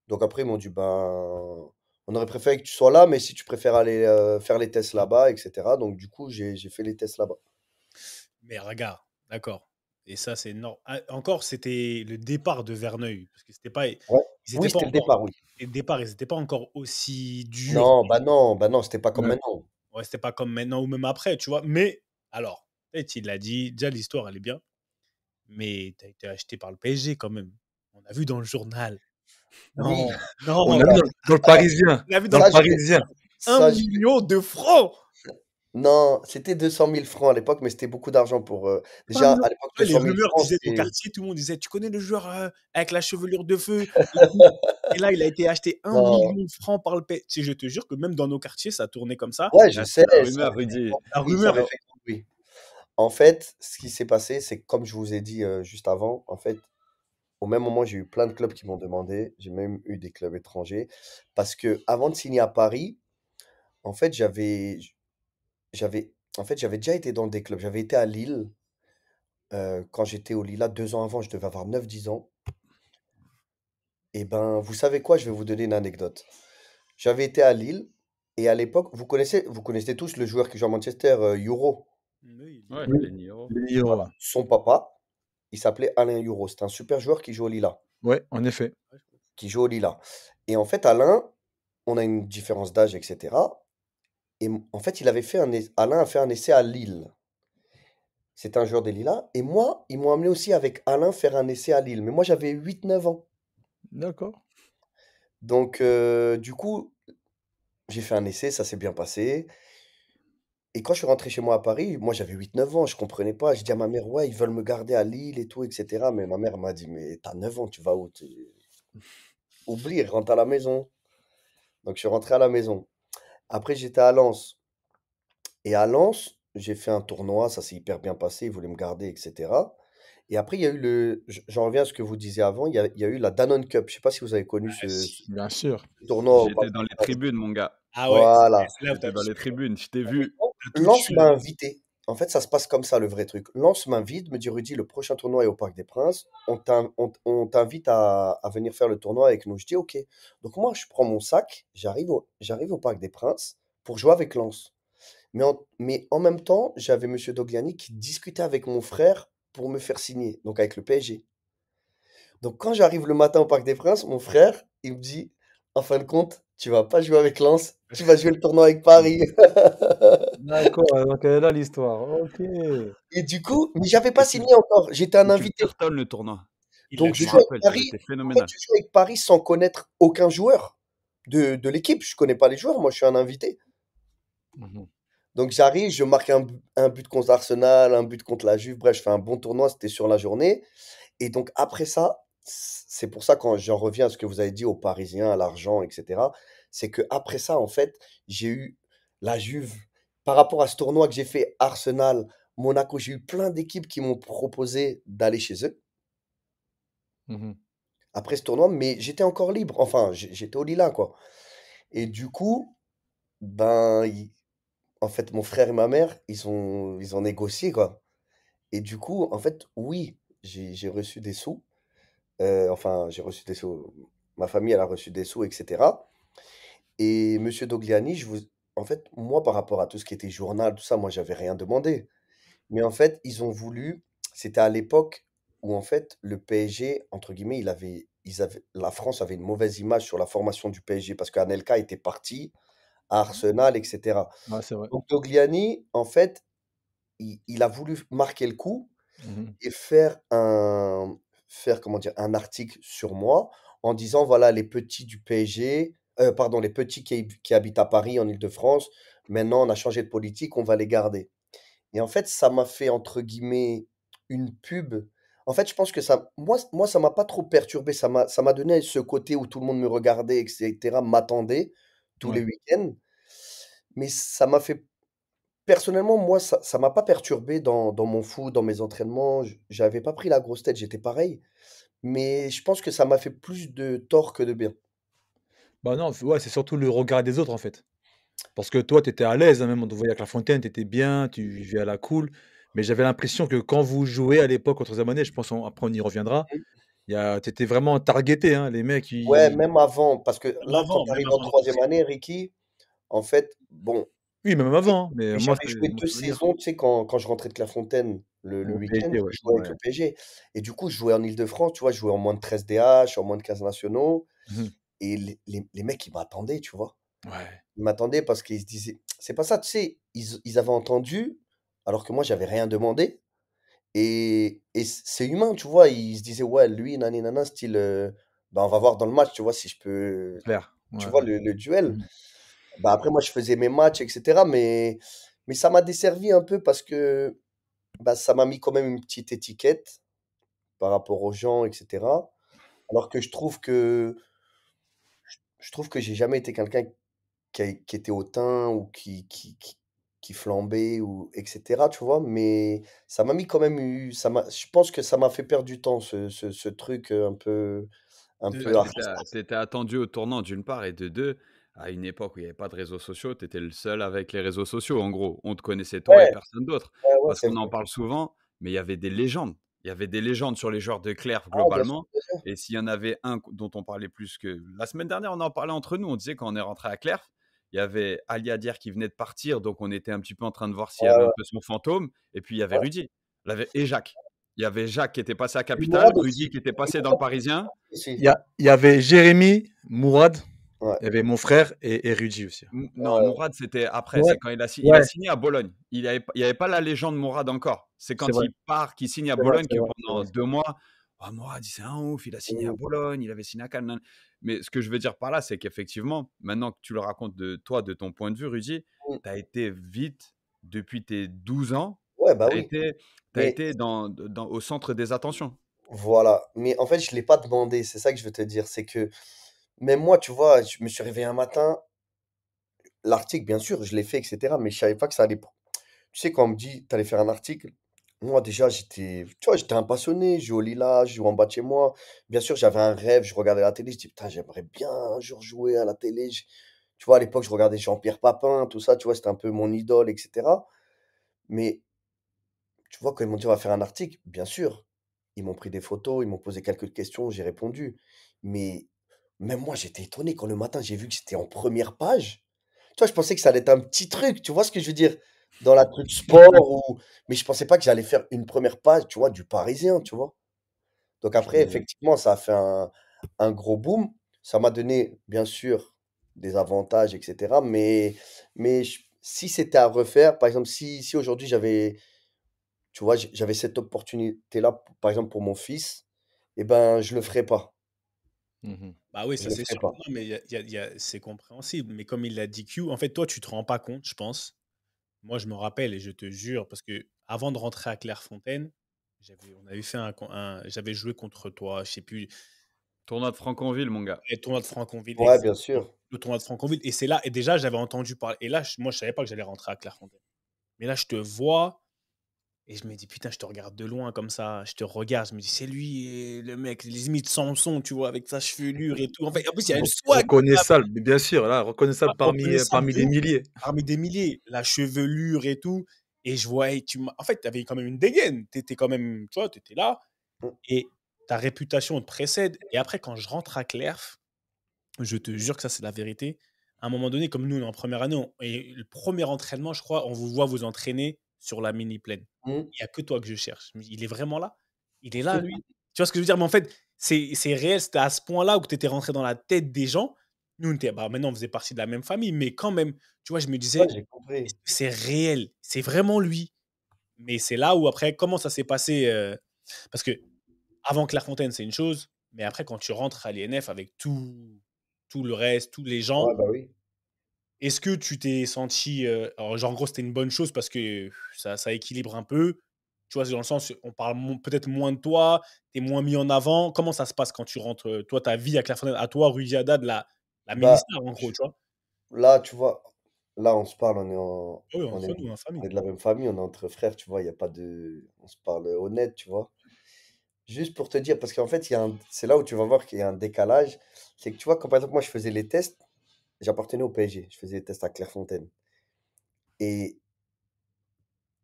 Donc, après, ils m'ont dit, ben, on aurait préféré que tu sois là, mais si tu préfères aller faire les tests là-bas, etc. Donc, du coup, j'ai fait les tests là-bas. Mais regarde, d'accord. Et ça, c'est énorme. Ah, encore, c'était le départ de Verneuil. Parce que c'était pas, ils Ouais. étaient Oui, pas c'était le encore. départ, oui. Et le départ, ils n'étaient pas encore aussi durs. Non, bah non, c'était pas comme Ouais. maintenant. Ouais, c'était pas comme maintenant ou même après, tu vois. Mais, alors, peut-être il l'a dit, déjà l'histoire, elle est bien. Mais tu as été acheté par le PSG quand même. On a vu dans le journal. Oui, Non, On non. a vu ça, dans le ça, Parisien, On a vu dans dans le le ça, je vais, Parisien. un ça, je vais- million de francs. Non, c'était 200 000 francs à l'époque, mais c'était beaucoup d'argent pour. Un Déjà, million. à l'époque, Ouais, les 200 000 rumeurs francs, disaient au c'était. quartier, tout le monde disait, tu connais le joueur avec la chevelure de feu et tout. Et là, il a été acheté un Non. million de francs par le PSG. Je te jure que même dans nos quartiers, ça tournait comme ça. Ouais, je Ah, sais, c'est la ça rumeur, avait fait Rudy. grand La bruit, ça rumeur, avait fait grand bruit. En fait, ce qui s'est passé, c'est que comme je vous ai dit juste avant, en fait, au même moment, j'ai eu plein de clubs qui m'ont demandé, j'ai même eu des clubs étrangers, parce que avant de signer à Paris, en fait, j'avais, j'avais déjà été dans des clubs. J'avais été à Lille quand j'étais au Lila 2 ans avant, je devais avoir 9 10 ans. Et ben, vous savez quoi? Je vais vous donner une anecdote. J'avais été à Lille et à l'époque, vous connaissez tous le joueur qui joue à Manchester, Euro. oui, Ouais, Oui, Lenny Hero. les Lignerons, Voilà. ouais. Son papa, il s'appelait Alain Euro. C'était un super joueur qui joue au Lila. Ouais, en effet. Qui joue au Lila. Et en fait, Alain, on a une différence d'âge, etc. Et en fait, Alain a fait un essai à Lille. C'est un joueur des Lilas. Et moi, ils m'ont amené aussi avec Alain faire un essai à Lille. Mais moi, j'avais 8 9 ans. D'accord. Donc, du coup, j'ai fait un essai, ça s'est bien passé. Et quand je suis rentré chez moi à Paris, moi, j'avais 8 9 ans, je comprenais pas. Je dis à ma mère, ouais, ils veulent me garder à Lille et tout, etc. Mais ma mère m'a dit, mais t'as 9 ans, tu vas où? Oublie, rentre à la maison. Donc, je suis rentré à la maison. Après, j'étais à Lens. Et à Lens, j'ai fait un tournoi, ça s'est hyper bien passé, ils voulaient me garder, etc. Et après, il y a eu j'en reviens à ce que vous disiez avant, il y a eu la Danone Cup. Je sais pas si vous avez connu Ah, si. Bien sûr. ce tournoi au J'étais Parc dans des les Princes. tribunes, mon gars. Ah ouais, Voilà. c'est là où tu J'étais dans les tribunes, je t'ai Et vu. donc, as tout Lens tué. m'a invité. En fait, ça se passe comme ça, le vrai truc. Lens m'invite, me dit, Rudy, le prochain tournoi est au Parc des Princes. On t'invite à venir faire le tournoi avec nous. Je dis, OK. Donc moi, je prends mon sac, j'arrive au Parc des Princes pour jouer avec Lens. Mais en même temps, j'avais Monsieur Dogliani qui discutait avec mon frère pour me faire signer, donc avec le PSG. Donc quand j'arrive le matin au Parc des Princes, mon frère, il me dit, en fin de compte, tu vas pas jouer avec Lens, tu vas jouer le tournoi avec Paris. D'accord, donc elle est là l'histoire. OK. Et du coup, mais j'avais Et pas signé encore, j'étais un et tu le invité. cartonnes, le tournoi. Il l'a Donc Je je me joue avec rappelle, ça avait Paris. été En fait, phénoménal. je joue avec Paris sans connaître aucun joueur de l'équipe. Je connais pas les joueurs, moi je suis un invité. Mhm. Donc j'arrive, je marque un but contre Arsenal, un but contre la Juve, bref, je fais un bon tournoi, c'était sur la journée. Et donc après ça, c'est pour ça quand j'en reviens à ce que vous avez dit aux Parisiens, à l'argent, etc. C'est que après ça, en fait, j'ai eu la Juve. Par rapport à ce tournoi que j'ai fait, Arsenal, Monaco, j'ai eu plein d'équipes qui m'ont proposé d'aller chez eux Mhm. après ce tournoi, mais j'étais encore libre. Enfin, j'étais au Lila, quoi. Et du coup, ben, en fait, mon frère et ma mère, ils ont négocié, quoi. Et du coup, en fait, oui, j'ai reçu des sous. Enfin, j'ai reçu des sous. Ma famille, elle a reçu des sous, etc. Et Monsieur Dogliani, en fait, moi, par rapport à tout ce qui était journal, tout ça, moi, j'avais rien demandé. Mais en fait, ils ont voulu. C'était à l'époque où, en fait, le PSG, entre guillemets, la France avait une mauvaise image sur la formation du PSG parce qu'Anelka était parti à Arsenal, etc. Ouais, c'est vrai. Donc, Dogliani, en fait, il a voulu marquer le coup Mhm. et faire, comment dire, un article sur moi en disant, voilà, les petits du PSG, pardon, les petits qui habitent à Paris, en Île-de-France, maintenant on a changé de politique, on va les garder. Et en fait, ça m'a fait, entre guillemets, une pub. En fait, je pense que moi, ça m'a pas trop perturbé. Ça m'a donné ce côté où tout le monde me regardait, etc., m'attendait tous les Ouais. week-ends. Mais ça m'a fait personnellement, moi, ça m'a pas perturbé dans mon foot, dans mes entraînements. J'avais pas pris la grosse tête, j'étais pareil. Mais je pense que ça m'a fait plus de tort que de bien. Bah non, ouais, c'est surtout le regard des autres, en fait. Parce que toi, tu étais à l'aise, hein, même on te voyait avec La Fontaine, tu étais bien, tu vivais à la cool. Mais j'avais l'impression que quand vous jouez à l'époque contre Zamalek, je pense après on y reviendra, tu étais vraiment targeté, hein, les mecs Ouais, ils même avant, parce que Même là, quand avant, tu même arrives en avant le troisième confinement. année, Ricky, en fait, bon, oui, même et avant, hein, mais et moi j'avais c'est joué mon 2 souvenir. saisons, tu sais, quand je rentrais de Clairefontaine le Au week-end, PSG, je ouais, jouais avec ouais. le PSG. Et du coup, je jouais en Île-de-France, tu vois, je jouais en moins de 13 DH, en moins de 15 nationaux. Mmh. Et les mecs, ils m'attendaient, tu vois. Ouais, Ils m'attendaient parce qu'ils se disaient, c'est pas ça, tu sais, ils avaient entendu, alors que moi, j'avais rien demandé. Et c'est humain, tu vois. Ils se disaient, ouais, lui, nani, nana, style, bah, on va voir dans le match, tu vois, si je peux, c'est clair. tu Ouais, vois, ouais. le duel. Mmh. Bah, après, moi, je faisais mes matchs, etc. Mais ça m'a desservi un peu parce que bah, ça m'a mis quand même une petite étiquette par rapport aux gens, etc. Alors que je trouve que j'ai jamais été quelqu'un qui était hautain ou qui flambait ou etc. Tu vois, mais ça m'a mis quand même je pense que ça m'a fait perdre du temps, ce truc un De, peu Bah, de- t'étais attendu au tournant d'une part et de deux, à une époque où il n'y avait pas de réseaux sociaux, tu étais le seul avec les réseaux sociaux en gros. On te connaissait toi et Ouais, personne d'autre. ouais, ouais, Parce c'est qu'on en vrai. parle souvent, mais il y avait des légendes. Il y avait des légendes sur les joueurs de Clerf Ah, bien sûr, globalement. bien sûr. Et s'il y en avait un dont on parlait plus que... La semaine dernière, on en parlait entre nous. On disait quand on est rentré à Clerf, il y avait Ali Adir qui venait de partir, donc on était un petit peu en train de voir s'il y Ouais, avait un ouais, peu son fantôme. Et puis il y avait ouais. Rudy. Et Jacques. Il y avait Jacques qui était passé à Et Capital, Mourad Rudy aussi. qui était Et passé dans le Mourad Parisien. aussi. Il y avait Jérémy, Mourad, Ouais, il y avait mon frère et Rudy aussi. Non, ouais, Mourad, c'était après. Mourad, C'est quand il a ouais, signé à Bologne. Il y avait pas la légende Mourad encore. C'est c'est quand vrai, il part, qu'il signe à c'est vrai, Bologne, c'est que vrai, c'est pendant vrai. 2 mois, oh, Mourad, c'est un ouf, il a signé à Mmh, Bologne, il avait signé à Cannes. Mais ce que je veux dire par là, c'est qu'effectivement, maintenant que tu le racontes de toi, de ton point de vue, Rudy, mmh. tu as été vite, depuis tes 12 ans, Ouais, bah tu as oui. été, t'as Mais été au centre des attentions. voilà. Mais en fait, je l'ai pas demandé. C'est ça que je veux te dire. C'est que même moi, tu vois, je me suis réveillé un matin. L'article, bien sûr, je l'ai fait, etc. Mais je savais pas que ça allait. Tu sais, quand on me dit, t'allais faire un article, moi déjà, j'étais un passionné. Je joue au Lila, je joue en bas de chez moi. Bien sûr, j'avais un rêve. Je regardais la télé. Je dis, putain, j'aimerais bien un jour jouer à la télé. Tu vois, à l'époque, je regardais Jean-Pierre Papin, tout ça. Tu vois, c'était un peu mon idole, etc. Mais tu vois, quand ils m'ont dit, on va faire un article, bien sûr, ils m'ont pris des photos, ils m'ont posé quelques questions, j'ai répondu. Mais même moi, j'étais étonné quand le matin, j'ai vu que c'était en première page. Tu vois, je pensais que ça allait être un petit truc, tu vois ce que je veux dire? Dans la truc sport ou mais je pensais pas que j'allais faire une première page, tu vois, du Parisien, tu vois? Donc après, Je effectivement, ça a fait un gros boom. Ça m'a donné, bien sûr, des avantages, etc. Mais si c'était à refaire, par exemple, si aujourd'hui tu vois, j'avais cette opportunité-là, par exemple, pour mon fils, et ben, je le ferais pas. mmh. Bah oui, Je ça le c'est ferais sûr. pas. Non, mais c'est compréhensible. Mais comme il l'a dit Q, en fait, toi, tu te rends pas compte, je pense. Moi, je me rappelle et je te jure, parce que avant de rentrer à Clairefontaine, on avait fait j'avais joué contre toi, je sais plus, Tournoi de Franconville, mon gars. le tournoi de Franconville, Ouais, bien exactement. sûr. Le tournoi de Franconville. Et c'est là, et déjà, j'avais entendu parler. Et là, moi, je savais pas que j'allais rentrer à Clairefontaine. Mais là, je te vois. Et je me dis, putain, je te regarde de loin comme ça. Je te regarde, je me dis, c'est lui, le mec, les imites Samson, tu vois, avec sa chevelure et tout. En plus, il y a une swag Reconnaissable, bien sûr, là, reconnaissable parmi, reconnaissable parmi de des ouf, milliers. parmi des milliers. La chevelure et tout. Et je voyais, en fait, tu avais quand même une dégaine. Tu étais quand même, tu vois, tu étais là. Mmh. Et ta réputation te précède. Et après, quand je rentre à Clerf, je te jure que ça, c'est la vérité. À un moment donné, comme nous, on est en première année, et le premier entraînement, je crois, on vous voit vous entraîner sur la mini plaine. Mmh. Il n'y a que toi que je cherche. Je me dis, il est vraiment là? Il est là, lui? Tu vois ce que je veux dire? Mais en fait, c'est réel. C'était à ce point-là où tu étais rentré dans la tête des gens. Nous, on était, bah, maintenant, on faisait partie de la même famille, mais quand même, tu vois, je me Ouais, disais, j'ai compris. c'est réel. C'est vraiment lui. Mais c'est là où après, comment ça s'est passé? Parce que avant Clairefontaine, c'est une chose, mais après, quand tu rentres à l'INF avec tout le reste, tous les gens, Ouais, bah oui. est-ce que tu t'es senti, alors genre en gros, c'était une bonne chose parce que ça équilibre un peu, tu vois? C'est dans le sens, on parle peut-être moins de toi, tu es moins mis en avant. Comment ça se passe quand tu rentres, toi, ta vie à Clairefontaine, à toi, Rudy Haddad, la Bah, mini-star en gros, tu vois? là, tu vois, là, on se parle, Oui, on est, entre nous, en on famille. est de la même famille, on est entre frères, tu vois, il y a pas de, on se parle honnête, tu vois. Juste pour te dire, parce qu'en fait, c'est là où tu vas voir qu'il y a un décalage, c'est que tu vois, quand par exemple, moi, je faisais les tests, j'appartenais au PSG, je faisais les tests à Clairefontaine. Et,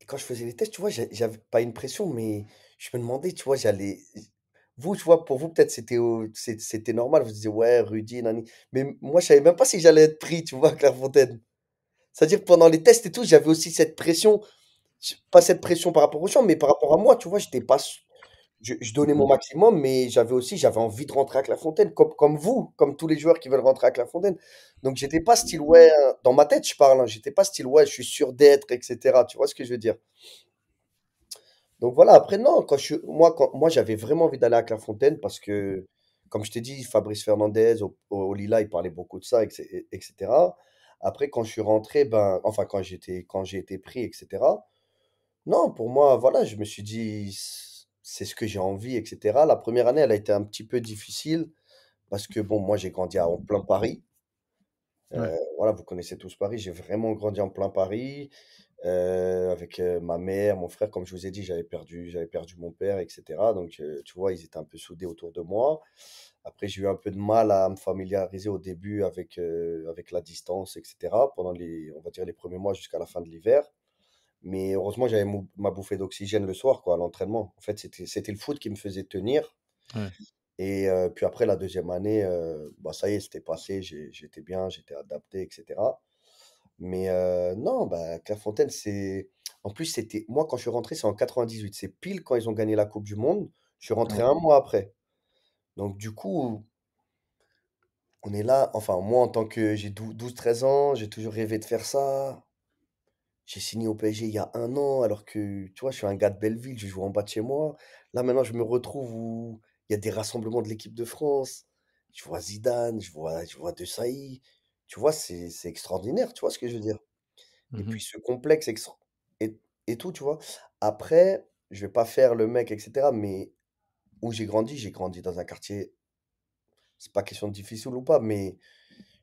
et quand je faisais les tests, tu vois, j'avais pas une pression, mais je me demandais, tu vois, vous, tu vois, pour vous, peut-être, c'était normal, vous disiez, ouais, Rudy, nani. Mais moi, je savais même pas si j'allais être pris, tu vois, à Clairefontaine. C'est-à-dire que pendant les tests et tout, j'avais aussi cette pression, pas cette pression par rapport aux gens, mais par rapport à moi, tu vois, j'étais pas, je donnais mon maximum, mais j'avais envie de rentrer à Clairefontaine, comme vous, comme tous les joueurs qui veulent rentrer à Clairefontaine. Donc j'étais pas style, ouais, dans ma tête, je parle, hein, j'étais pas style, ouais, je suis sûr d'être, etc. Tu vois ce que je veux dire? Donc voilà, après, non, moi, j'avais vraiment envie d'aller à Clairefontaine parce que, comme je t'ai dit, Fabrice Fernandez, au Lila, il parlait beaucoup de ça, etc. Après, quand je suis rentré, ben, enfin, quand j'ai été pris, etc. Non, pour moi, voilà, je me suis dit, c'est ce que j'ai envie, etc. La première année, elle a été un petit peu difficile parce que, bon, moi, j'ai grandi en plein Paris. Ouais. Voilà, vous connaissez tous Paris. J'ai vraiment grandi en plein Paris avec ma mère, mon frère. Comme je vous ai dit, j'avais perdu mon père, etc. Donc, tu vois, ils étaient un peu soudés autour de moi. Après, j'ai eu un peu de mal à me familiariser au début avec la distance, etc. Pendant on va dire, les premiers mois jusqu'à la fin de l'hiver. Mais heureusement, j'avais ma bouffée d'oxygène le soir, quoi, à l'entraînement. En fait, c'était le foot qui me faisait tenir. Ouais. Et puis après, la deuxième année, bah, ça y est, c'était passé. J'étais bien, j'étais adapté, etc. Mais non, bah, Clairefontaine, c'est. En plus, c'était. Moi, quand je suis rentré, c'est en 98. C'est pile quand ils ont gagné la Coupe du Monde. Je suis rentré Ouais. un mois après. Donc, du coup, on est là. Enfin, moi, en tant que j'ai 12 13 ans, j'ai toujours rêvé de faire ça. J'ai signé au PSG il y a un an, alors que, tu vois, je suis un gars de Belleville, je joue en bas de chez moi. Là, maintenant, je me retrouve où il y a des rassemblements de l'équipe de France. Je vois Zidane, je vois De Sailly. Tu vois, c'est extraordinaire, tu vois ce que je veux dire? Et puis Mhm. ce complexe et, et tout, tu vois. Après, je vais pas faire le mec, etc. Mais où j'ai grandi dans un quartier, c'est pas question de difficile ou pas, mais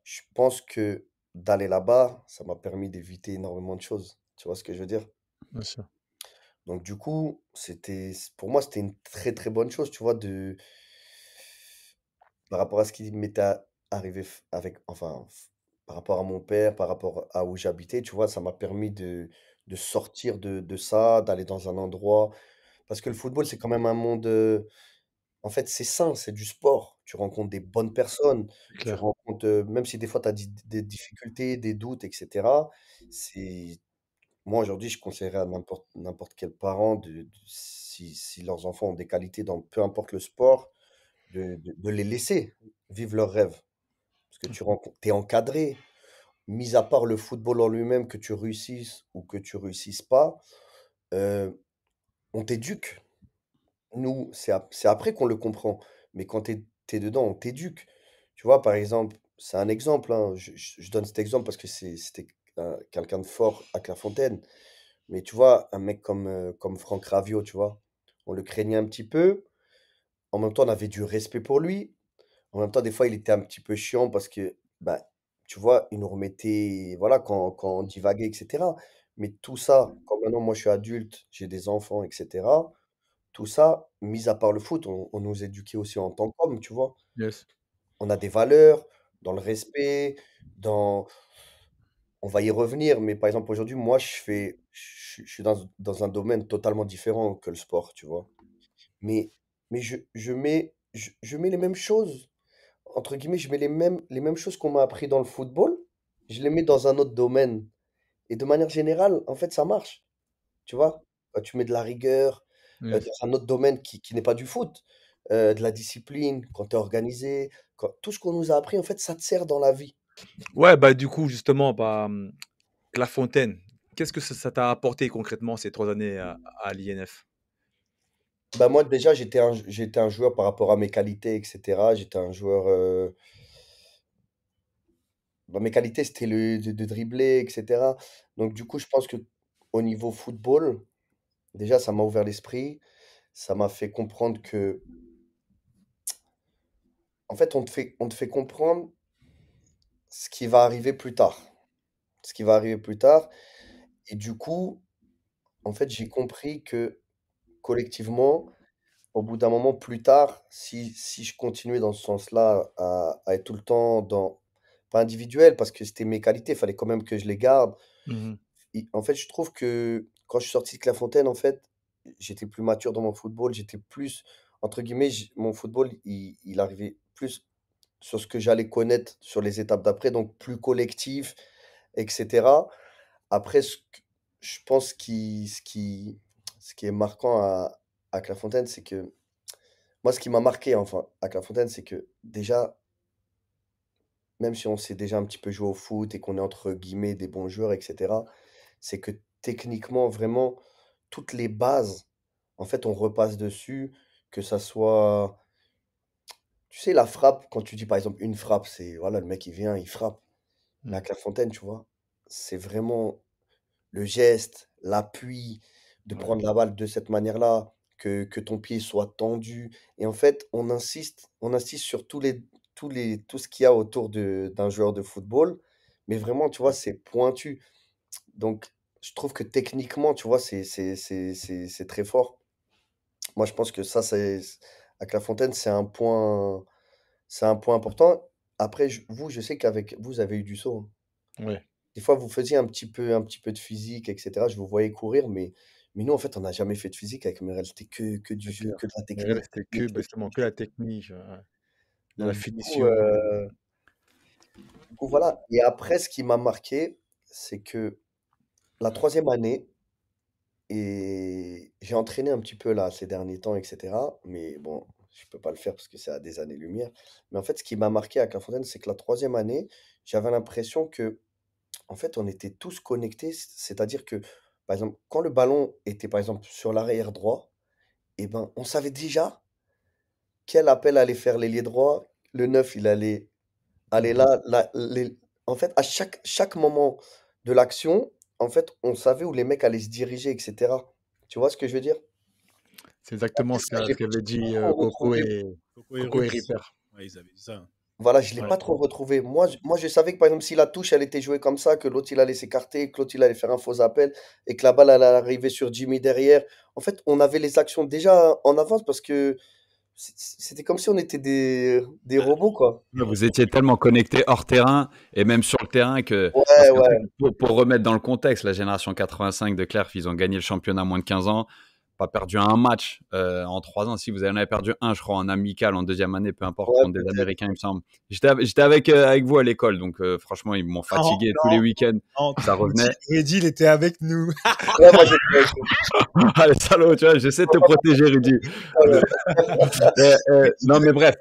je pense que d'aller là-bas, ça m'a permis d'éviter énormément de choses. Tu vois ce que je veux dire? Bien sûr. Donc du coup, pour moi, c'était une très très bonne chose, tu vois, par rapport à ce qui m'était arrivé par rapport à mon père, par rapport à où j'habitais, tu vois, ça m'a permis de sortir de ça, d'aller dans un endroit. Parce que le football, c'est quand même un monde, en fait, c'est sain, c'est du sport. Tu rencontres des bonnes personnes, C'est tu clair. rencontres, même si des fois tu as des difficultés, des doutes, etc. C'est Moi, aujourd'hui, je conseillerais à n'importe quel parent, si leurs enfants ont des qualités dans peu importe le sport, de les laisser vivre leurs rêves. Parce que es encadré, mis à part le football en lui-même, que tu réussisses ou que tu réussisses pas, euh, on t'éduque. Nous, c'est après qu'on le comprend. Mais quand t'es dedans, on t'éduque. Tu vois, par exemple, c'est un exemple, hein, je donne cet exemple parce que c'était quelqu'un de fort à Clairefontaine. Mais tu vois, un mec comme Franck Raviot, tu vois, on le craignait un petit peu. En même temps, on avait du respect pour lui. En même temps, des fois, il était un petit peu chiant parce que, bah, tu vois, il nous remettait, voilà, quand on divaguait, etc. Mais tout ça, quand maintenant moi je suis adulte, j'ai des enfants, etc. Tout ça, mis à part le foot, on nous éduquait aussi en tant qu'homme, tu vois. Yes. On a des valeurs dans le respect, dans, on va y revenir, mais par exemple, aujourd'hui, moi, je je suis dans un domaine totalement différent que le sport, tu vois. Mais, mais je mets les mêmes choses, entre guillemets, je mets les mêmes choses qu'on m'a appris dans le football, je les mets dans un autre domaine. Et de manière générale, en fait, ça marche, tu vois. Quand tu mets de la rigueur Mmh. dans un autre domaine qui n'est pas du foot, de la discipline, quand tu es organisé, tout ce qu'on nous a appris, en fait, ça te sert dans la vie. Ouais, bah, du coup, justement, bah, Clairefontaine, qu'est-ce que ça t'a apporté concrètement ces 3 années à l'INF? Bah, moi, déjà, j'étais un joueur par rapport à mes qualités, etc. J'étais un joueur. Bah, mes qualités, c'était de dribbler, etc. Donc, du coup, je pense que au niveau football, déjà, ça m'a ouvert l'esprit. Ça m'a fait comprendre que, en fait, on te fait comprendre ce qui va arriver plus tard. Ce qui va arriver plus tard. Et du coup, en fait, j'ai compris que collectivement, au bout d'un moment, plus tard, si je continuais dans ce sens-là, à être tout le temps dans, pas individuel, parce que c'était mes qualités, il fallait quand même que je les garde. Mmh. En fait, je trouve que quand je suis sorti de Clairefontaine, en fait, j'étais plus mature dans mon football, j'étais plus, entre guillemets, mon football, il arrivait plus sur ce que j'allais connaître sur les étapes d'après, donc plus collectif, etc. Après, je pense ce qui est marquant à Clairefontaine, c'est que moi, ce qui m'a marqué, enfin, à Clairefontaine, c'est que déjà, même si on sait déjà un petit peu jouer au foot et qu'on est entre guillemets des bons joueurs, etc., c'est que techniquement, vraiment, toutes les bases, en fait, on repasse dessus, que ça soit, tu sais, la frappe, quand tu dis par exemple une frappe, c'est, voilà, le mec, il vient, il frappe. Mais à Mmh. Clairefontaine, tu vois, c'est vraiment le geste, l'appui, de Ouais. prendre la balle de cette manière-là, que ton pied soit tendu. Et en fait, on insiste sur tout ce qu'il y a autour d'un joueur de football. Mais vraiment, tu vois, c'est pointu. Donc, je trouve que techniquement, tu vois, c'est très fort. Moi, je pense que ça, à Clairefontaine, c'est un point important. Après, vous, je sais qu'avec vous, vous avez eu du saut, hein. Ouais. Des fois, vous faisiez un petit peu de physique, etc. Je vous voyais courir, mais nous, en fait, on n'a jamais fait de physique avec Merel. C'était que du C'est jeu, clair. que de la Mais là, technique, c'était que, technique, bah, justement, technique, que la technique. technique, ouais. De la Donc, finition. du coup, voilà. Et après, ce qui m'a marqué, c'est que la troisième année, et j'ai entraîné un petit peu là ces derniers temps, etc. Mais bon, je peux pas le faire parce que c'est à des années-lumière. Mais en fait, ce qui m'a marqué à Clairefontaine, c'est que la troisième année, j'avais l'impression que, en fait, on était tous connectés. C'est-à-dire que, par exemple, quand le ballon était, par exemple, sur l'arrière droit, eh ben, on savait déjà quel appel allait faire l'ailier droit. Le 9 il allait aller Mmh. là. En fait, à chaque moment de l'action, en fait, on savait où les mecs allaient se diriger, etc. Tu vois ce que je veux dire? C'est exactement Après ça, je ce l'ai qu'avait pas dit trop Coco retrouvé. Coco et Coco et Rudy. Ripper. Ouais, ils avaient dit ça. Voilà, je l'ai Ouais. pas trop retrouvé. Moi, je savais que, par exemple, si la touche, elle était jouée comme ça, que l'autre, il allait s'écarter, que l'autre, il allait faire un faux appel et que la balle, elle allait arriver sur Jimmy derrière. En fait, on avait les actions déjà en avance parce que c'était comme si on était des robots, quoi. Ouais, vous étiez tellement connectés hors terrain et même sur le terrain que. Parce Ouais, qu'en fait, ouais. pour remettre dans le contexte, la génération 85 de Clerf, ils ont gagné le championnat à moins de 15 ans, pas perdu un match en 3 ans. Si vous en avez perdu un, je crois, en amical, en deuxième année, peu importe, Ouais, contre des peut-être. Américains, il me semble. J'étais avec vous à l'école, donc franchement, ils m'ont Non, fatigué tous les non, week-ends. non. Ça revenait. Rudy, il était avec nous. Ouais, moi, j'étais avec eux. Allez, salaud, tu vois, j'essaie de te protéger, Rudy. Ouais, Non, mais bref,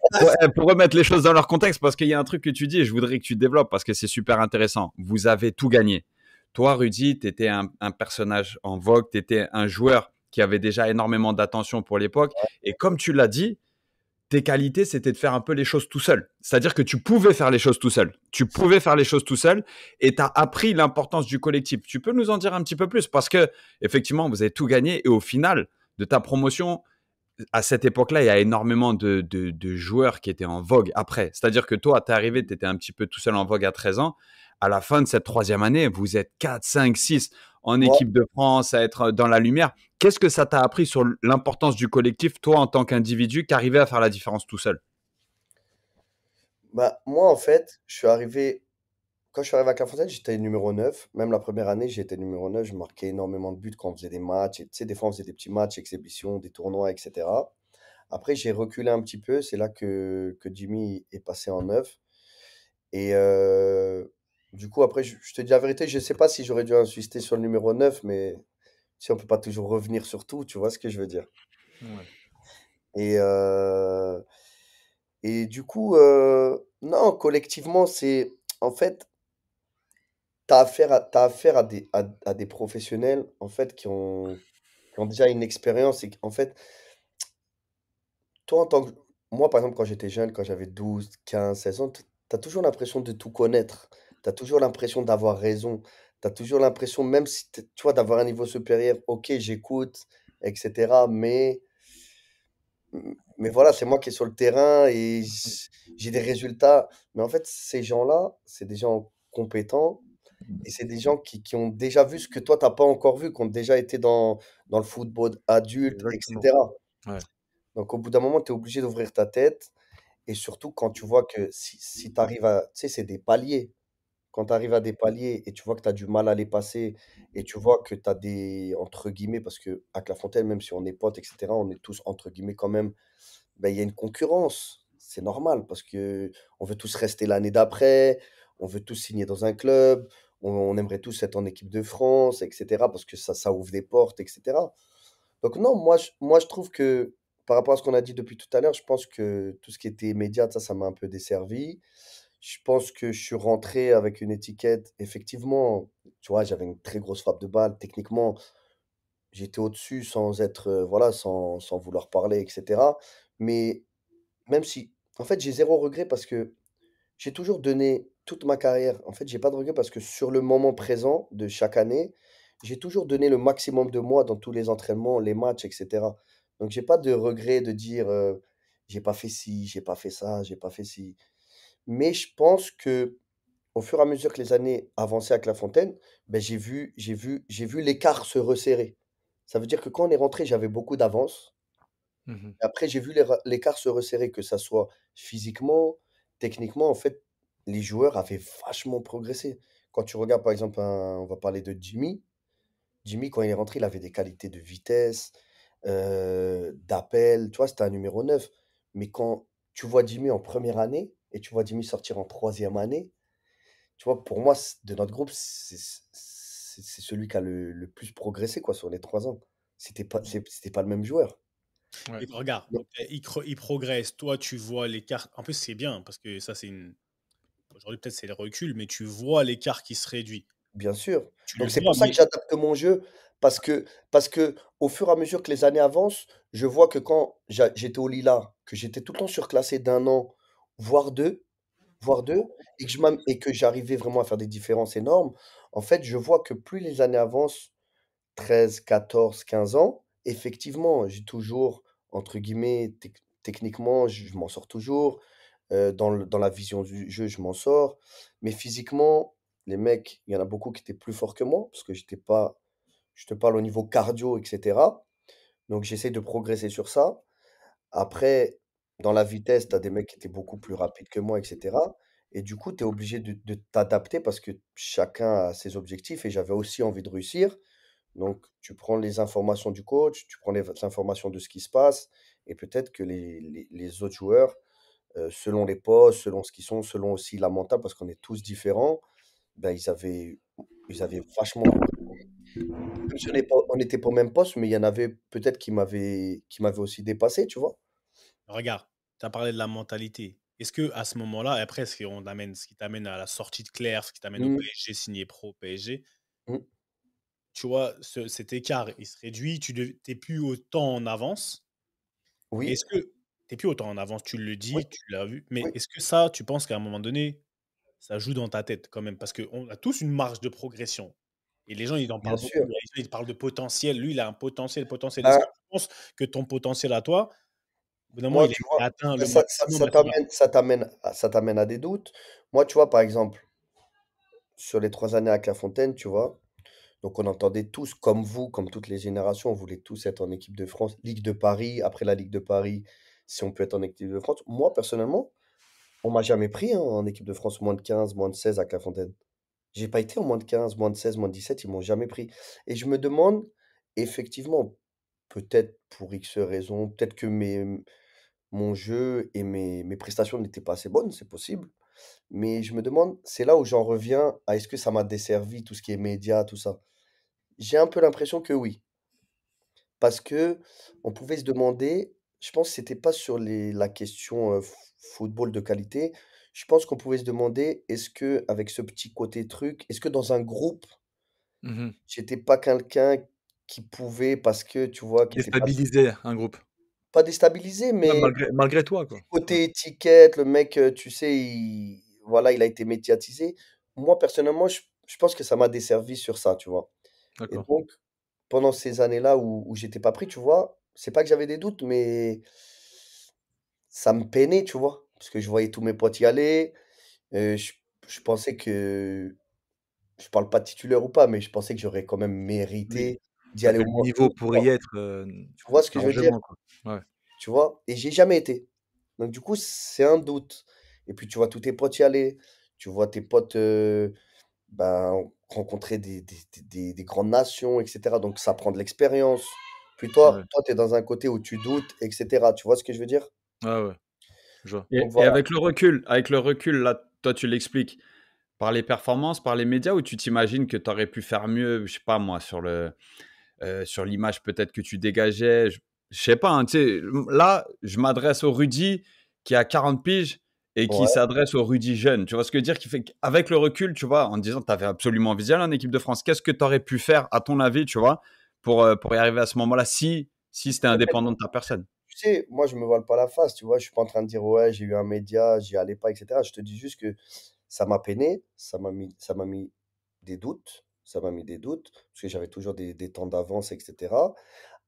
pour remettre les choses dans leur contexte, parce qu'il y a un truc que tu dis et je voudrais que tu développes parce que c'est super intéressant. Vous avez tout gagné. Toi, Rudy, tu étais un personnage en vogue, tu étais un joueur qui avait déjà énormément d'attention pour l'époque. Et comme tu l'as dit, tes qualités, c'était de faire un peu les choses tout seul. C'est-à-dire que tu pouvais faire les choses tout seul. Tu pouvais faire les choses tout seul et tu as appris l'importance du collectif. Tu peux nous en dire un petit peu plus parce que, effectivement, vous avez tout gagné et au final de ta promotion, à cette époque-là, il y a énormément de joueurs qui étaient en vogue après. C'est-à-dire que toi, tu es arrivé, tu étais un petit peu tout seul en vogue à 13 ans. À la fin de cette troisième année, vous êtes 4, 5, 6 en moi, équipe de France à être dans la lumière. Qu'est-ce que ça t'a appris sur l'importance du collectif, toi, en tant qu'individu, qui arrivait à faire la différence tout seul? moi, en fait, je suis arrivé. quand je suis arrivé à Clairefontaine, j'étais numéro 9. Même la première année, j'ai été numéro 9. Je marquais énormément de buts quand on faisait des matchs. Et, tu sais, des fois, on faisait des petits matchs, exhibitions, des tournois, etc. Après, j'ai reculé un petit peu. C'est là que Jimmy est passé en 9. Et du coup, après, je te dis la vérité, je sais pas si j'aurais dû insister sur le numéro 9, mais si on peut pas toujours revenir sur tout, tu vois ce que je veux dire. Ouais. Et, du coup, non, collectivement, c'est. En fait, t'as affaire à des professionnels, en fait, qui ont déjà une expérience. Et en fait, toi, en tant que. Moi, par exemple, quand j'étais jeune, quand j'avais 12, 15, 16 ans, t'as toujours l'impression de tout connaître. T'as toujours l'impression d'avoir raison. T'as toujours l'impression, même si, tu vois, d'avoir un niveau supérieur, ok, j'écoute, etc. Mais voilà, c'est moi qui est sur le terrain et j'ai des résultats. Mais en fait, ces gens-là, c'est des gens compétents et c'est des gens qui ont déjà vu ce que toi, t'as pas encore vu, qui ont déjà été dans le football adulte, Exactement. etc. Ouais. Donc, au bout d'un moment, tu es obligé d'ouvrir ta tête. Et surtout, quand tu vois que si tu arrives à. Tu sais, c'est des paliers. Quand tu arrives à des paliers et tu vois que tu as du mal à les passer et tu vois que tu as des. Entre guillemets, parce que à Clairefontaine, même si on est potes, etc., on est tous, entre guillemets, quand même. Ben, il y a une concurrence. C'est normal parce que on veut tous rester l'année d'après, on veut tous signer dans un club, on aimerait tous être en équipe de France, etc., parce que ça ouvre des portes, etc. Donc non, moi, je trouve que par rapport à ce qu'on a dit depuis tout à l'heure, je pense que tout ce qui était médias, ça m'a un peu desservi. Je pense que je suis rentré avec une étiquette. Effectivement, tu vois, j'avais une très grosse frappe de balle. Techniquement, j'étais au-dessus sans être, voilà, sans vouloir parler, etc. Mais même si, en fait, j'ai zéro regret parce que j'ai toujours donné toute ma carrière. En fait, j'ai pas de regret parce que sur le moment présent de chaque année, j'ai toujours donné le maximum de moi dans tous les entraînements, les matchs, etc. Donc, j'ai pas de regret de dire j'ai pas fait ci, j'ai pas fait ça, j'ai pas fait ci. Mais je pense que au fur et à mesure que les années avançaient à Clairefontaine, ben, j'ai vu l'écart se resserrer. Ça veut dire que quand on est rentré, j'avais beaucoup d'avance. Mhm. Après, j'ai vu l'écart se resserrer, que ça soit physiquement, techniquement. En fait, les joueurs avaient vachement progressé. Quand tu regardes, par exemple, on va parler de Jimmy. Jimmy, quand il est rentré, il avait des qualités de vitesse, d'appel. Tu vois, c'était un numéro 9. Mais quand tu vois Jimmy en première année et tu vois Jimmy sortir en troisième année, tu vois, pour moi, de notre groupe, c'est celui qui a le plus progressé quoi, sur les 3 ans. C'était pas le même joueur. Ouais. Et regarde, Non, donc, il progresse. Toi, tu vois l'écart. En plus, c'est bien parce que ça, c'est une. Aujourd'hui, peut-être c'est le recul, mais tu vois l'écart qui se réduit. bien sûr. Tu le Donc c'est vois, pour ça que mais j'adapte mon jeu, parce que au fur et à mesure que les années avancent, je vois que quand j'étais au Lila, que j'étais tout le temps surclassé d'un an, voire deux, voire deux, et que j'arrivais vraiment à faire des différences énormes, en fait, je vois que plus les années avancent, 13, 14, 15 ans, effectivement, j'ai toujours, entre guillemets, techniquement, je m'en sors toujours. Dans la vision du jeu, je m'en sors. Mais physiquement, les mecs, il y en a beaucoup qui étaient plus forts que moi, parce que j'étais pas, je te parle au niveau cardio, etc. Donc j'essaie de progresser sur ça. Après, dans la vitesse, tu as des mecs qui étaient beaucoup plus rapides que moi, etc. Et du coup, tu es obligé de t'adapter parce que chacun a ses objectifs et j'avais aussi envie de réussir. Donc, tu prends les informations du coach, tu prends les informations de ce qui se passe, et peut-être que les autres joueurs, selon les postes, selon ce qu'ils sont, selon aussi la mentale, parce qu'on est tous différents, ben, ils avaient vachement progressé. Même si on n'était pas au même poste, mais il y en avait peut-être qui m'avaient aussi dépassé, tu vois. regarde, tu as parlé de la mentalité. Est-ce que à ce moment-là, et après, ce qui t'amène à la sortie de Claire, ce qui t'amène au Mm, PSG, signé pro au PSG, mm. tu vois, cet écart, il se réduit, tu n'es plus autant en avance. Mais Oui, est-ce que tu plus autant en avance, tu le oui, dis, tu l'as vu, mais oui, est-ce que ça, tu penses qu'à un moment donné, ça joue dans ta tête quand même? Parce qu'on a tous une marge de progression. Et les gens, ils en bien parlent beaucoup. sûr. Les gens, ils parlent de potentiel. Lui, il a un potentiel, potentiel. Est-ce que Ben, tu penses que ton potentiel à toi, au bout d'un moment, moi, il a tu il vois, a atteint ben, le ça, ça, maximum ça à ce niveau? t'amène, ça t'amène, ça t'amène à des doutes. Moi, tu vois, par exemple, sur les 3 années à Clairefontaine, tu vois, donc on entendait tous, comme vous, comme toutes les générations, on voulait tous être en équipe de France, Ligue de Paris, après la Ligue de Paris, si on peut être en équipe de France. Moi, personnellement, on m'a jamais pris hein, en équipe de France moins de 15, moins de 16 à Clairefontaine. J'ai pas été en moins de 15, moins de 16, moins de 17, ils m'ont jamais pris. Et je me demande, effectivement, peut-être pour X raisons, peut-être que mon jeu et mes prestations n'étaient pas assez bonnes, c'est possible. Mais je me demande, c'est là où j'en reviens à est-ce que ça m'a desservi, tout ce qui est médias, tout ça. J'ai un peu l'impression que oui. Parce que on pouvait se demander, je pense que c'était pas sur la question football de qualité, je pense qu'on pouvait se demander, est-ce que avec ce petit côté truc, est-ce que dans un groupe, Mmh. j'étais pas quelqu'un qui pouvait, parce que tu vois, qui était pas, Déstabiliser un groupe. pas déstabilisé, Ouais, mais malgré toi, quoi. Ouais, côté étiquette, le mec, tu sais, voilà, il a été médiatisé. Moi, personnellement, je pense que ça m'a desservi sur ça, tu vois. Et d'accord. donc, pendant ces années-là où j'étais pas pris, tu vois, c'est pas que j'avais des doutes, mais ça me peinait, tu vois? Parce que je voyais tous mes potes y aller, je pensais que je parle pas de titulaire ou pas, mais je pensais que j'aurais quand même Oui, mérité d'y tu aller avais au le moins niveau une pour y fois. être, Tu vois ce que je veux dire? largement, quoi. Ouais, Tu vois? Et j'y ai jamais été. Donc du coup, c'est un doute. Et puis tu vois tous tes potes y aller, tu vois tes potes, ben, rencontrer des grandes nations, et cetera. Donc ça prend de l'expérience. Puis ouais. toi, tu es dans un côté où tu doutes, et cetera. Tu vois ce que je veux dire? Ouais, ouais, je vois. Donc Et voilà. avec le recul, là, toi, tu l'expliques par les performances, par les médias, ou tu t'imagines que tu aurais pu faire mieux, je sais pas moi, sur l'image peut-être que tu dégageais. Je sais pas, hein, tu sais, là, je m'adresse au Rudy qui a 40 piges et qui Ouais. s'adresse au Rudy jeune. Tu vois ce que je veux dire? Qui fait qu'avec le recul, tu vois, en disant, tu avais absolument visé en équipe de France. Qu'est-ce que tu aurais pu faire, à ton avis, tu vois, pour y arriver à ce moment-là, si c'était indépendant de ta personne? Tu sais, moi, je me voile pas la face, tu vois. Je suis pas en train de dire, ouais, j'ai eu un média, j'y allais pas, et cetera. Je te dis juste que ça m'a peiné, ça m'a mis des doutes, ça m'a mis des doutes, parce que j'avais toujours des temps d'avance, et cetera.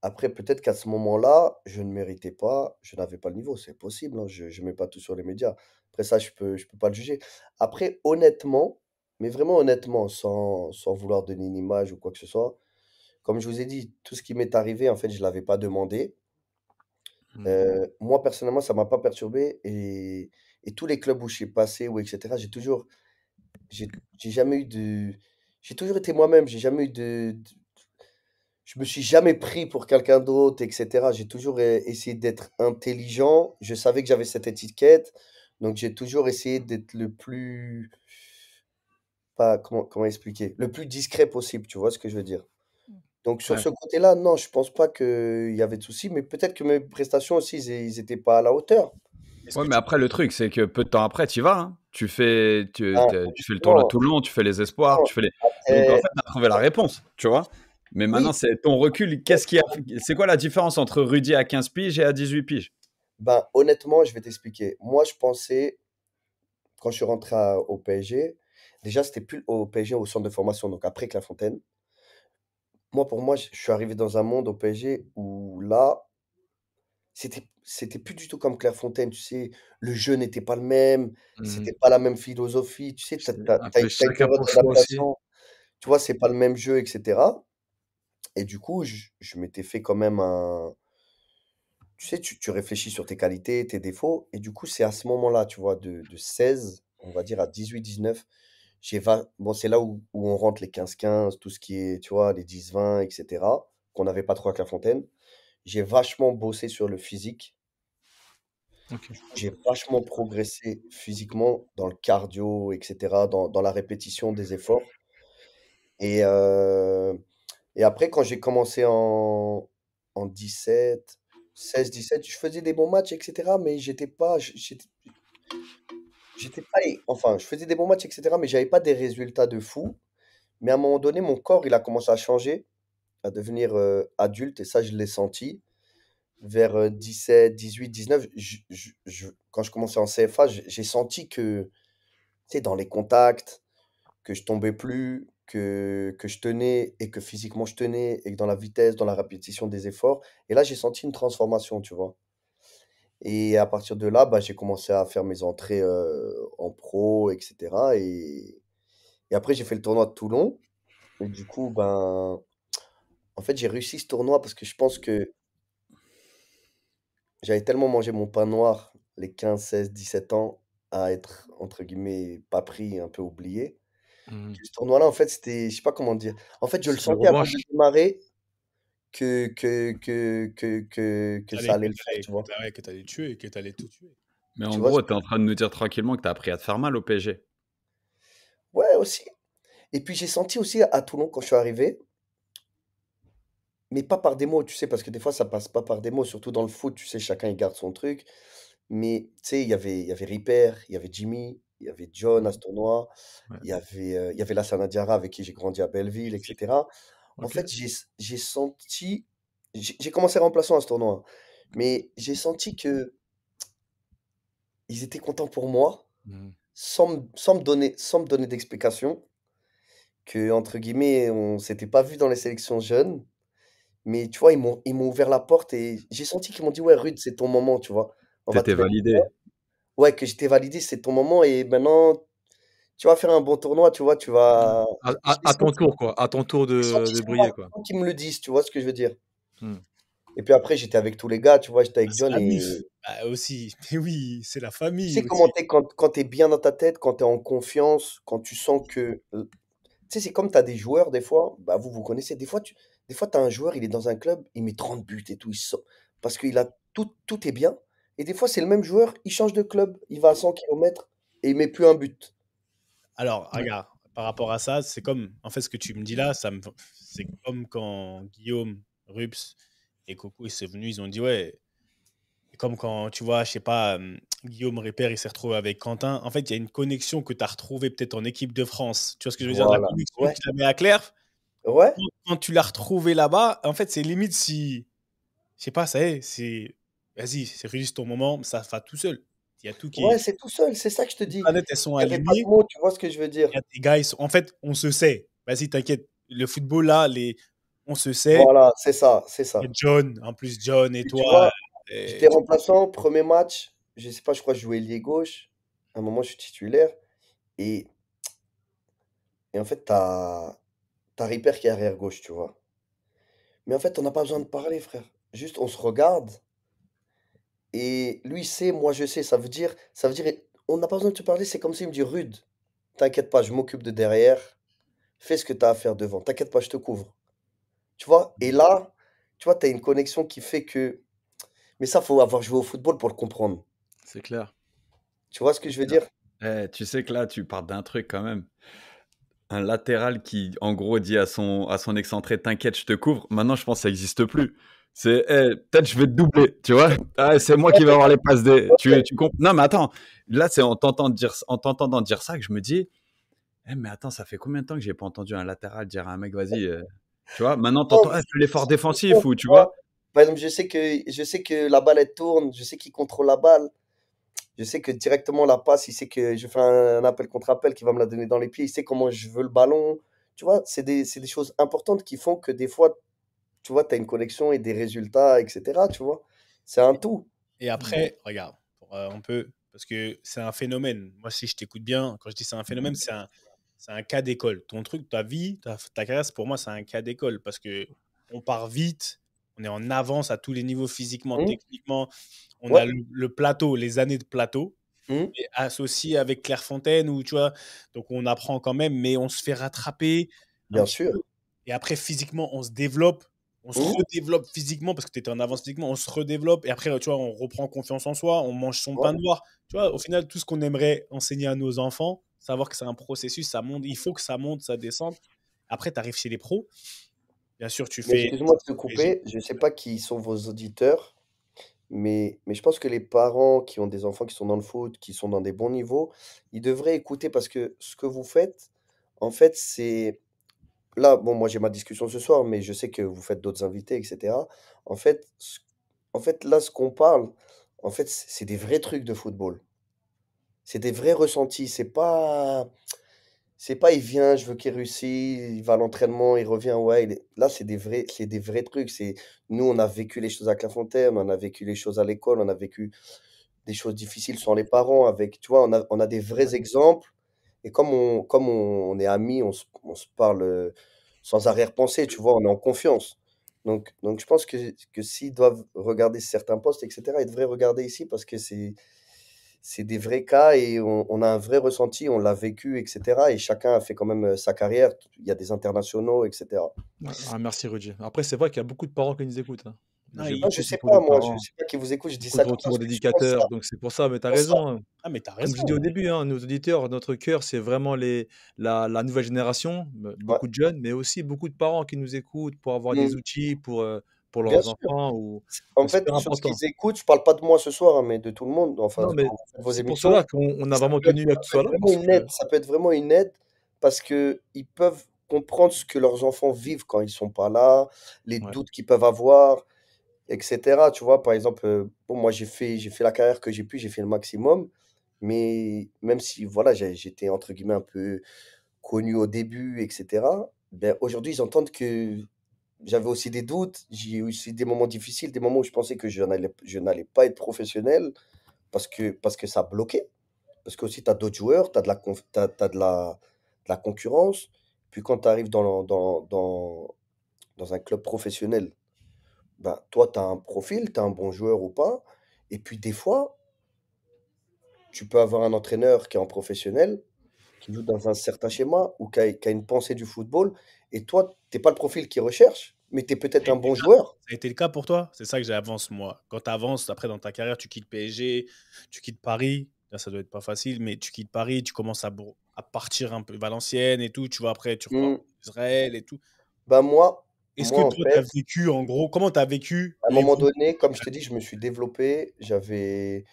Après, peut-être qu'à ce moment-là, je ne méritais pas, je n'avais pas le niveau, c'est possible, hein, je mets pas tout sur les médias. Après ça, je peux pas le juger. Après, honnêtement, mais vraiment honnêtement, sans vouloir donner une image ou quoi que ce soit, comme je vous ai dit, tout ce qui m'est arrivé, en fait, je l'avais pas demandé. Mmh. Moi, personnellement, ça m'a pas perturbé, et tous les clubs où je suis passé ou et cetera, j'ai j'ai jamais eu de j'ai toujours été moi-même, j'ai jamais eu de je me suis jamais pris pour quelqu'un d'autre, et cetera. J'ai toujours essayé d'être intelligent. Je savais que j'avais cette étiquette, donc j'ai toujours essayé d'être le plus, pas comment expliquer? Le plus discret possible, tu vois ce que je veux dire? Donc sur Ouais. ce côté-là, non, je pense pas qu'il y avait de souci, mais peut-être que mes prestations aussi, ils étaient pas à la hauteur. Est-ce Ouais, que mais tu après, le truc, c'est que peu de temps après, tu y vas, hein. Ah, Tu fais le tournoi justement, Toulon, tu fais les espoirs, justement, tu fais les. Donc, en après fait, tu as trouvé la réponse, tu vois. Mais oui, maintenant, c'est ton recul. C'est quoi la différence entre Rudy à 15 piges et à 18 piges? ben, honnêtement, je vais t'expliquer. Moi, je pensais, quand je suis rentré au PSG, déjà, c'était plus au PSG, au centre de formation, donc après Clairefontaine. Moi, pour moi, je suis arrivé dans un monde au PSG où là, c'était plus du tout comme Clairefontaine, tu sais, le jeu n'était pas le même, Mmh. c'était pas la même philosophie, tu sais, tu C'est un as peu une chacun période pour soi aussi. d'adaptation, tu vois, c'est pas le même jeu, et cetera. Et du coup, je m'étais fait quand même un, tu sais, tu réfléchis sur tes qualités, tes défauts, et du coup, c'est à ce moment-là, tu vois, de 16, on va dire à 18-19, bon, c'est là où on rentre les 15-15, tout ce qui est, tu vois, les 10-20, et cetera, qu'on n'avait pas trop à Clairefontaine. J'ai vachement bossé sur le physique. OK. J'ai vachement progressé physiquement dans le cardio, et cetera, dans la répétition des efforts. Et, euh, et après, quand j'ai commencé en 17, 16-17, je faisais des bons matchs, et cetera, mais j'étais pas, enfin, je faisais des bons matchs, et cetera, mais j'avais pas des résultats de fou. Mais à un moment donné, mon corps, il a commencé à changer, à devenir adulte, et ça, je l'ai senti. Vers 17, 18, 19, quand je commençais en CFA, j'ai senti que, tu sais, dans les contacts, que je tombais plus, que je tenais, et que physiquement je tenais, et que dans la vitesse, dans la répétition des efforts. Et là, j'ai senti une transformation, tu vois. Et à partir de là, bah, j'ai commencé à faire mes entrées en pro, etc. Et après, j'ai fait le tournoi de Toulon. Et du coup, ben, en fait, j'ai réussi ce tournoi parce que je pense que j'avais tellement mangé mon pain noir les 15, 16, 17 ans à être, entre guillemets, pas pris, un peu oublié. Mhm. Ce tournoi-là, en fait, c'était, je sais pas comment dire. En fait, je le C'est le sentais avant de revanche. démarrer que ça allait le faire, tu vois. Que t'allais tuer, que t'allais tout tuer. Mais en Tu vois ce gros, que tu es en train de nous dire tranquillement que tu as appris à te faire mal au PSG. Ouais, aussi. Et puis j'ai senti aussi à Toulon quand je suis arrivé, mais pas par des mots, tu sais, parce que des fois ça passe pas par des mots, surtout dans le foot, tu sais, chacun il garde son truc. Mais tu sais, il y avait Ripper, il y avait Jimmy, il y avait John à ce Mhm. tournoi, Ouais. il y avait Lassana Diarra avec qui j'ai grandi à Belleville, etc. En Ok. fait, j'ai senti, j'ai commencé remplaçant à ce tournoi, hein, mais j'ai senti que ils étaient contents pour moi, Mhm. sans me donner d'explication, que, entre guillemets, on s'était pas vu dans les sélections jeunes. Mais tu vois, ils m'ont ouvert la porte et j'ai senti qu'ils m'ont dit: «Ouais, Rude, c'est ton moment, tu vois. On va te T'étais mettre» validé. ouais, que j'étais validé, c'est ton moment et maintenant, tu vas faire un bon tournoi, tu vois, tu vas À ton tour, quoi. À ton tour j'ai senti de ça briller, quoi. sans qu'ils me le disent, tu vois ce que je veux dire? Mhm. Et puis après, j'étais avec tous les gars, tu vois, j'étais Ah, avec c'est John la et MIF. Bah, aussi. Mais oui, c'est la tu famille sais comment aussi. tu es quand tu es bien dans ta tête, quand tu es en confiance, quand tu sens que, tu sais, c'est comme tu as des joueurs des fois, bah, vous connaissez, des fois tu as un joueur, il est dans un club, il met 30 buts et tout, il sort parce qu'il a tout est bien et des fois c'est le même joueur, il change de club, il va à 100 kilomètres et il met plus un but. Alors, Ouais. regarde, par rapport à ça, c'est comme, en fait, ce que tu me dis là, c'est comme quand Guillaume, Rups et Coco, ils sont venus, ils ont dit, ouais, comme quand, tu vois, je sais pas, Guillaume Répère, il s'est retrouvé avec Quentin. En fait, il y a une connexion que tu as retrouvée peut-être en équipe de France. Tu vois ce que je veux dire? La Voilà. connexion Ouais, qu'il avait à Claire, ouais. quand tu l'as retrouvée là-bas, en fait, c'est limite si, je sais pas, ça y est, c'est, vas-y, c'est juste ton moment, ça va tout seul. Il y a tout qui Ouais, est, c'est tout seul, c'est ça que je te les dis. planètes, elles sont Il y avait pas de alignées. mots, tu vois ce que je veux dire? Il y a des gars, en fait, on se sait. Vas-y, t'inquiète. Le football, là, on se sait. Voilà, c'est ça, c'est Il y a ça. John, en plus, John et Puis tu toi. vois, j'étais remplaçant, premier match, je sais pas, je crois que je jouais ailier gauche. À un moment, je suis titulaire et en fait, tu as Ripper qui est arrière gauche, tu vois? Mais en fait, on n'a pas besoin de parler, frère. Juste, on se regarde et lui, il sait, moi, je sais. Ça veut dire, on n'a pas besoin de te parler. C'est comme s'il me dit, Rude, t'inquiète pas, je m'occupe de derrière. Fais ce que tu as à faire devant. T'inquiète pas, je te couvre. Tu vois? Et là, tu vois, tu as une connexion qui fait que. Mais ça, faut avoir joué au football pour le comprendre. C'est clair. Tu vois ce que je veux dire? Tu sais que là, tu parles d'un truc quand même. Un latéral qui, en gros, dit à son excentré, t'inquiète, je te couvre. Maintenant, je pense que ça n'existe plus. C'est, peut-être je vais te doubler, tu vois. Ah, c'est moi qui vais avoir les passes des. Ouais, Non, mais attends. Là, c'est en t'entendant dire ça que je me dis, mais attends, ça fait combien de temps que j'ai pas entendu un latéral dire à un mec, vas-y, tu vois. Maintenant, non, t'entends, mais fais l'effort c'est défensif bon, ou tu tu vois? vois. Par exemple, je sais que la balle, elle tourne. Je sais qu'il contrôle la balle. Je sais que directement la passe, il sait que je fais un appel contre appel qui va me la donner dans les pieds. Il sait comment je veux le ballon. Tu vois, c'est des choses importantes qui font que des fois, tu vois, tu as une connexion et des résultats, etc. Tu vois, c'est un tout. Et après, regarde, on peut, parce que c'est un phénomène. Moi, si je t'écoute bien, quand je dis c'est un phénomène, c'est un cas d'école. Ton truc, ta vie, ta carrière, pour moi, c'est un cas d'école parce que on part vite, on est en avance à tous les niveaux, physiquement, Mmh, techniquement. On a ouais, le plateau, les années de plateau, mmh, et associé avec Clairefontaine, où tu vois, donc on apprend quand même, mais on se fait rattraper un bien petit peu. sûr. Et après, physiquement, on se développe, on se Mmh, redéveloppe physiquement parce que tu étais en avance physiquement, on se redéveloppe. Et après, tu vois, on reprend confiance en soi, on mange son ouais, pain noir. Tu vois, au final, tout ce qu'on aimerait enseigner à nos enfants, savoir que c'est un processus, ça monte, il faut que ça monte, ça descende. Après, tu arrives chez les pros. Bien sûr, tu mais fais excuse-moi de te PSG. couper. Je ne sais pas qui sont vos auditeurs, mais je pense que les parents qui ont des enfants qui sont dans le foot, qui sont dans des bons niveaux, ils devraient écouter parce que ce que vous faites, en fait, c'est là, bon, moi j'ai ma discussion ce soir, mais je sais que vous faites d'autres invités, etc. En fait, là, ce qu'on parle, en fait, c'est des vrais trucs de football. C'est des vrais ressentis. C'est pas, il vient, je veux qu'il réussisse, il va à l'entraînement, il revient, ouais. Là, c'est des vrais trucs. Nous, on a vécu les choses à Clairefontaine, on a vécu les choses à l'école, on a vécu des choses difficiles sans les parents. Avec, tu vois, on a des vrais exemples. Et comme on est amis, on se parle sans arrière-pensée, tu vois, on est en confiance. Donc je pense que s'ils doivent regarder certains postes, etc., ils devraient regarder ici parce que c'est des vrais cas et on a un vrai ressenti, on l'a vécu, etc. Et chacun a fait quand même sa carrière. Il y a des internationaux, etc. Ouais. Ah, merci Rudy. Après, c'est vrai qu'il y a beaucoup de parents qui nous écoutent, hein. Non, J'ai Ah, beaucoup je de sais retours de pas, moi, je parents, sais pas qui vous écoute, je dis beaucoup ça de comme ça retours parce que je pense ça. d'éducateurs, donc c'est pour ça, mais tu as Je pense ça. raison, hein. Ah, mais t'as Comme je raison. dis au début, hein, nos auditeurs, notre cœur, c'est vraiment la nouvelle génération, Ouais. beaucoup de jeunes, mais aussi beaucoup de parents qui nous écoutent pour avoir des Mm. outils pour Bien leurs sûr. enfants. Ou... En C'est fait, super sur ce important. qu'ils écoutent, je parle pas de moi ce soir, hein, mais de tout le monde. Enfin, Non, mais quand vous faites vos c'est pour émissions, cela qu'on a ça vraiment peut être, tenu à que ça tu peut sois être là, vraiment parce une aide. que Ça peut être vraiment une aide parce que ils peuvent comprendre ce que leurs enfants vivent quand ils sont pas là, les ouais, doutes qu'ils peuvent avoir, etc. Tu vois, par exemple, bon, moi j'ai fait la carrière que j'ai pu, j'ai fait le maximum, mais même si voilà, j'étais entre guillemets un peu connu au début, etc. Ben aujourd'hui, ils entendent que j'avais aussi des doutes, j'ai eu aussi des moments difficiles, des moments où je pensais que je n'allais pas être professionnel parce que ça bloquait. Parce que aussi, tu as d'autres joueurs, tu as t'as de la concurrence. Puis quand tu arrives dans un club professionnel, ben, toi, tu as un profil, tu es un bon joueur ou pas. Et puis des fois, tu peux avoir un entraîneur qui est en professionnel, qui joue dans un certain schéma ou qui a une pensée du football. Et toi, t'es pas le profil qu'il recherche, mais tu es Ça peut-être a un été bon le cas joueur. ça a été le cas pour toi? C'est ça que j'avance, moi. Quand tu avances, après, dans ta carrière, tu quittes PSG, tu quittes Paris. Là, ça doit être pas facile, mais tu quittes Paris, tu commences à partir un peu Valenciennes et tout. Tu vois, après, tu repars Hmm. en Israël et tout. Ben Est-ce que moi en toi, tu as fait, vécu, en gros, comment tu as vécu à un moment l'évolution donné, comme de je ta te dis, je me suis développé. J'avais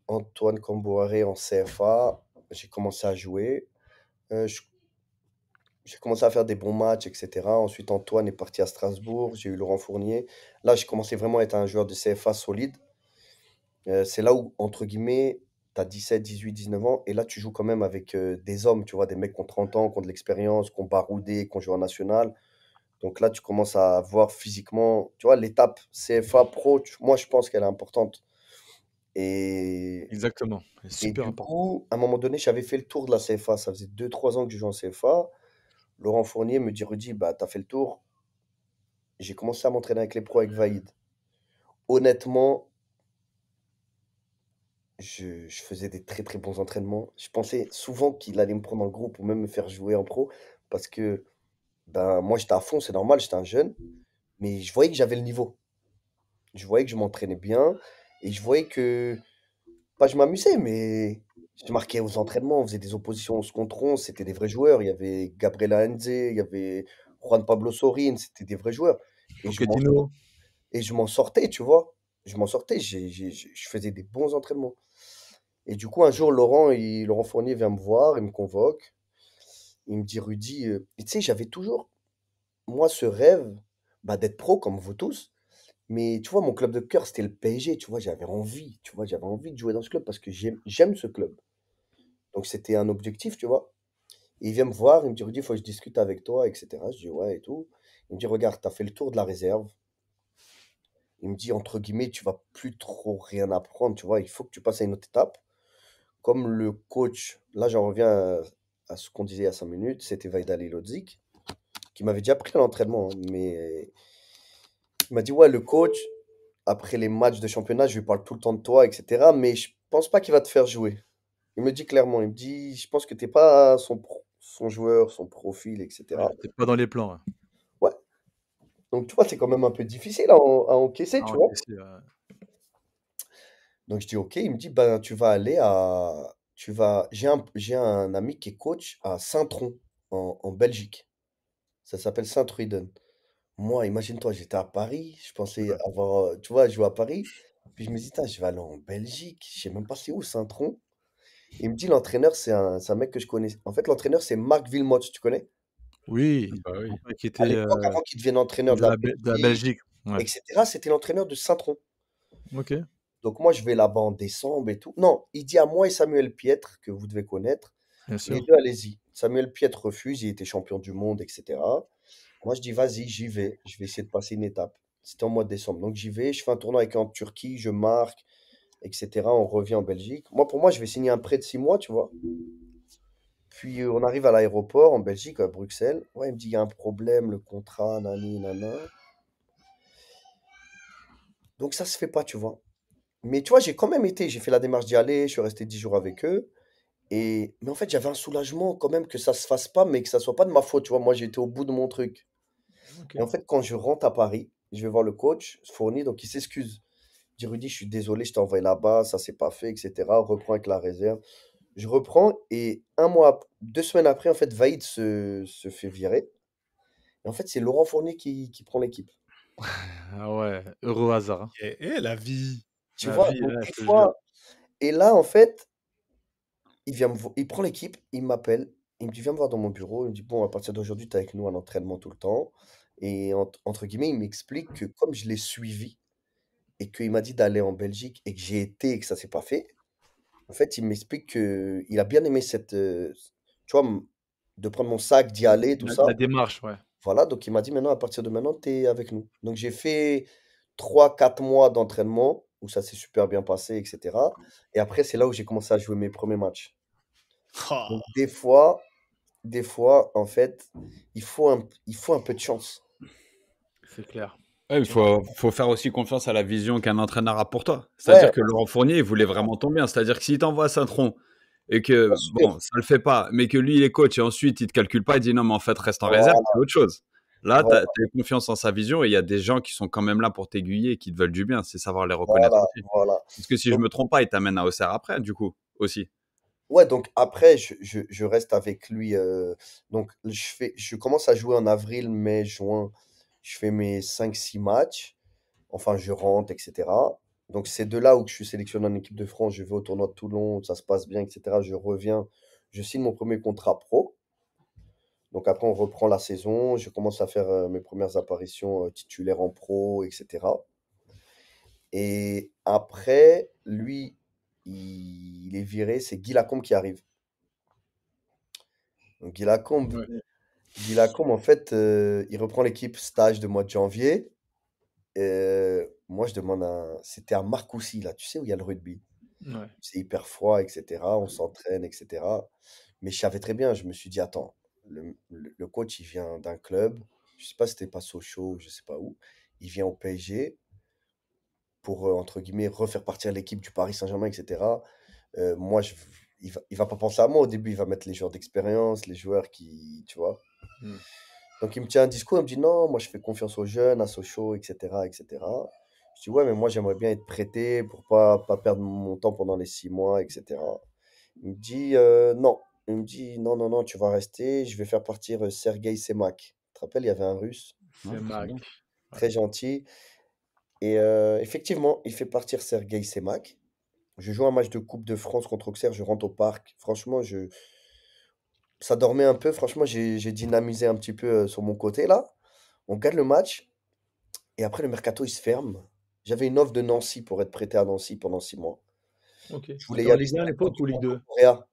Antoine Camboiré en CFA. J'ai commencé à jouer. Euh, je- j'ai commencé à faire des bons matchs, etc. Ensuite, Antoine est parti à Strasbourg. J'ai eu Laurent Fournier. Là, j'ai commencé vraiment à être un joueur de CFA solide. C'est là où, entre guillemets, tu as 17, 18, 19 ans. Et là, tu joues quand même avec des hommes, tu vois, des mecs qui ont 30 ans, qui ont de l'expérience, qui ont baroudé, qui ont joué en national. Donc là, tu commences à voir physiquement, tu vois, l'étape CFA pro, moi, je pense qu'elle est importante. Et, exactement, c'est et super du important. coup, à un moment donné, j'avais fait le tour de la CFA. Ça faisait 2 3 ans que je jouais en CFA. Laurent Fournier me dit, Rudy, bah, t'as fait le tour. J'ai commencé à m'entraîner avec les pros avec Vaïd. Honnêtement, je faisais des très très bons entraînements. Je pensais souvent qu'il allait me prendre en groupe ou même me faire jouer en pro parce que ben, moi j'étais à fond, c'est normal, j'étais un jeune, mais je voyais que j'avais le niveau. Je voyais que je m'entraînais bien et je voyais que, pas je m'amusais, mais je marquais aux entraînements, on faisait des oppositions 11 contre 11, c'était des vrais joueurs. Il y avait Gabriela Heinze, il y avait Juan Pablo Sorin, c'était des vrais joueurs. Et je m'en, Pochettino, et je m'en sortais, tu vois. Je m'en sortais, je faisais des bons entraînements. Et du coup, un jour, Laurent Fournier vient me voir, il me convoque. Il me dit, Rudy, et tu sais, j'avais toujours, moi, ce rêve bah, d'être pro comme vous tous. Mais tu vois, mon club de cœur, c'était le PSG. Tu vois, j'avais envie de jouer dans ce club parce que j'aime ce club. Donc, c'était un objectif, tu vois. Et il vient me voir, il me dit, Rudy, il faut que je discute avec toi, etc. Je dis, ouais, et tout. Il me dit, regarde, tu as fait le tour de la réserve. Il me dit, entre guillemets, tu vas plus trop rien apprendre, tu vois. Il faut que tu passes à une autre étape. Comme le coach, là, j'en reviens à ce qu'on disait il y a 5 minutes, c'était Vaidali Lodzik, qui m'avait déjà pris à l'entraînement, hein, mais il m'a dit, ouais, le coach, après les matchs de championnat, je lui parle tout le temps de toi, etc. Mais je pense pas qu'il va te faire jouer. Il me dit clairement, il me dit, je pense que t'es pas son joueur, son profil, ouais, etc. t'es pas dans les plans, ouais. Ouais. Donc tu vois, c'est quand même un peu difficile à encaisser, Ah, tu ok, vois. Donc je dis, ok, il me dit, ben tu vas aller à... J'ai un ami qui est coach à Saint-Tron, en Belgique. Ça s'appelle Saint-Truiden. Moi, imagine-toi, j'étais à Paris, je pensais ouais. avoir, tu vois, jouer à Paris. Puis je me dis, tain, je vais aller en Belgique, je sais même pas c'est où, Saint-Tron. Il me dit, l'entraîneur, c'est un mec que je connais. En fait, l'entraîneur, c'est Marc Wilmots, tu connais? Oui, Bah oui. ouais, qui À était l'époque, avant qu'il devienne entraîneur de de la de la Belgique, Belgique. Ouais. etc., c'était l'entraîneur de Saint-Tron. Ok, Donc moi, je vais là-bas en décembre et tout. Non, il dit à moi et Samuel Piètre, que vous devez connaître, bien les sûr. deux, allez-y. Samuel Piètre refuse, il était champion du monde, etc. Moi, je dis, vas-y, j'y vais. Je vais essayer de passer une étape. C'était en mois de décembre. Donc, j'y vais. Je fais un tournoi avec eux en Turquie. Je marque, etc. On revient en Belgique. Moi, pour moi, je vais signer un prêt de 6 mois, tu vois. Puis, on arrive à l'aéroport en Belgique, à Bruxelles. Ouais, il me dit, il y a un problème, le contrat, nani, nana. Donc, ça se fait pas, tu vois. Mais tu vois, j'ai quand même été, j'ai fait la démarche d'y aller, je suis resté 10 jours avec eux. Mais en fait, j'avais un soulagement quand même que ça se fasse pas, mais que ça soit pas de ma faute, tu vois. Moi, j'étais au bout de mon truc. Ok. Et en fait, quand je rentre à Paris, je vais voir le coach, Fourni, donc il s'excuse. Il dit, Rudy, je suis désolé, je t'ai envoyé là-bas, ça s'est pas fait, etc. Reprends avec la réserve. Je reprends et 2 semaines après, en fait, Vaïd se fait virer. Et en fait, c'est Laurent Fournier qui prend l'équipe. Ah ouais, heureux hasard. Hein. Et la vie. Tu La vois, vie, donc ouais, des je te jure. fois, et là, en fait, il prend l'équipe, il m'appelle, il me dit, viens me voir dans mon bureau. Il me dit, bon, à partir d'aujourd'hui, tu es avec nous à l'entraînement tout le temps. Et entre guillemets, il m'explique que comme je l'ai suivi et qu'il m'a dit d'aller en Belgique et que j'ai été et que ça s'est pas fait, en fait, il m'explique que il a bien aimé tu vois, de prendre mon sac, d'y aller, tout ça. La démarche, ouais. Voilà, donc il m'a dit, maintenant, à partir de maintenant, tu es avec nous. Donc j'ai fait 3, 4 mois d'entraînement où ça s'est super bien passé, etc. Et après, c'est là où j'ai commencé à jouer mes premiers matchs. Oh. Donc des fois, en fait, il faut un peu de chance. C'est clair. Ouais, il faut faire aussi confiance à la vision qu'un entraîneur a pour toi. Ouais, C'est-à-dire que Laurent Fournier, il voulait vraiment ton bien. C'est-à-dire que s'il t'envoie à Saint-Tron et que, bien sûr. bon, ça le fait pas, mais que lui, il est coach et ensuite, il te calcule pas, il dit non, mais en fait, reste en réserve, Voilà, c'est autre chose. Là, tu voilà, as eu confiance en sa vision et il y a des gens qui sont quand même là pour t'aiguiller et qui te veulent du bien. C'est savoir les reconnaître voilà, aussi. voilà. Parce que si je Donc, me trompe pas, il t'amène à Auxerre après, du coup, aussi. ouais, donc après, je reste avec lui. Donc, je commence à jouer en avril, mai, juin. Je fais mes 5, 6 matchs. Enfin, je rentre, etc. Donc, c'est de là où je suis sélectionné en équipe de France. Je vais au tournoi de Toulon, ça se passe bien, etc. Je reviens, je signe mon premier contrat pro. Donc, après, on reprend la saison. Je commence à faire mes premières apparitions titulaires en pro, etc. Et après, lui, il est viré. C'est Guy Lacombe qui arrive. Donc, Ouais. Guy Lacombe, en fait, il reprend l'équipe stage de mois de janvier. Moi, je demande c'était à Marcoussis, là, tu sais, où il y a le rugby. Ouais. C'est hyper froid, etc. On s'entraîne, etc. Mais je savais très bien, je me suis dit, attends, le coach, il vient d'un club. Je sais pas si c'était pas Sochaux, je sais pas où. Il vient au PSG pour, entre guillemets, refaire partir l'équipe du Paris Saint-Germain, etc. Moi, il va pas penser à moi au début, il va mettre les joueurs d'expérience, les joueurs qui, tu vois. Hmm. Donc il me tient un discours, il me dit non, moi je fais confiance aux jeunes, à Sochaux, etc., etc. Je dis ouais, mais moi j'aimerais bien être prêté pour pas perdre mon temps pendant les 6 mois, etc. Il me dit non. Il me dit non, non, non, tu vas rester, je vais faire partir Sergueï Semak. Tu te rappelles, il y avait un Russe, Ouais, C'est très Mac. bien. Ouais. très gentil. Et effectivement, il fait partir Sergueï Semak. Je joue un match de Coupe de France contre Auxerre, je rentre au parc. Franchement, ça dormait un peu. Franchement, j'ai dynamisé un petit peu sur mon côté là. On gagne le match. Et après, le mercato, il se ferme. J'avais une offre de Nancy pour être prêté à Nancy pendant 6 mois. Ok. Je voulais C'était y en aller, Ligue 1 c'était à la Coupe l'époque du ou Ligue Monde 2? au Coréa.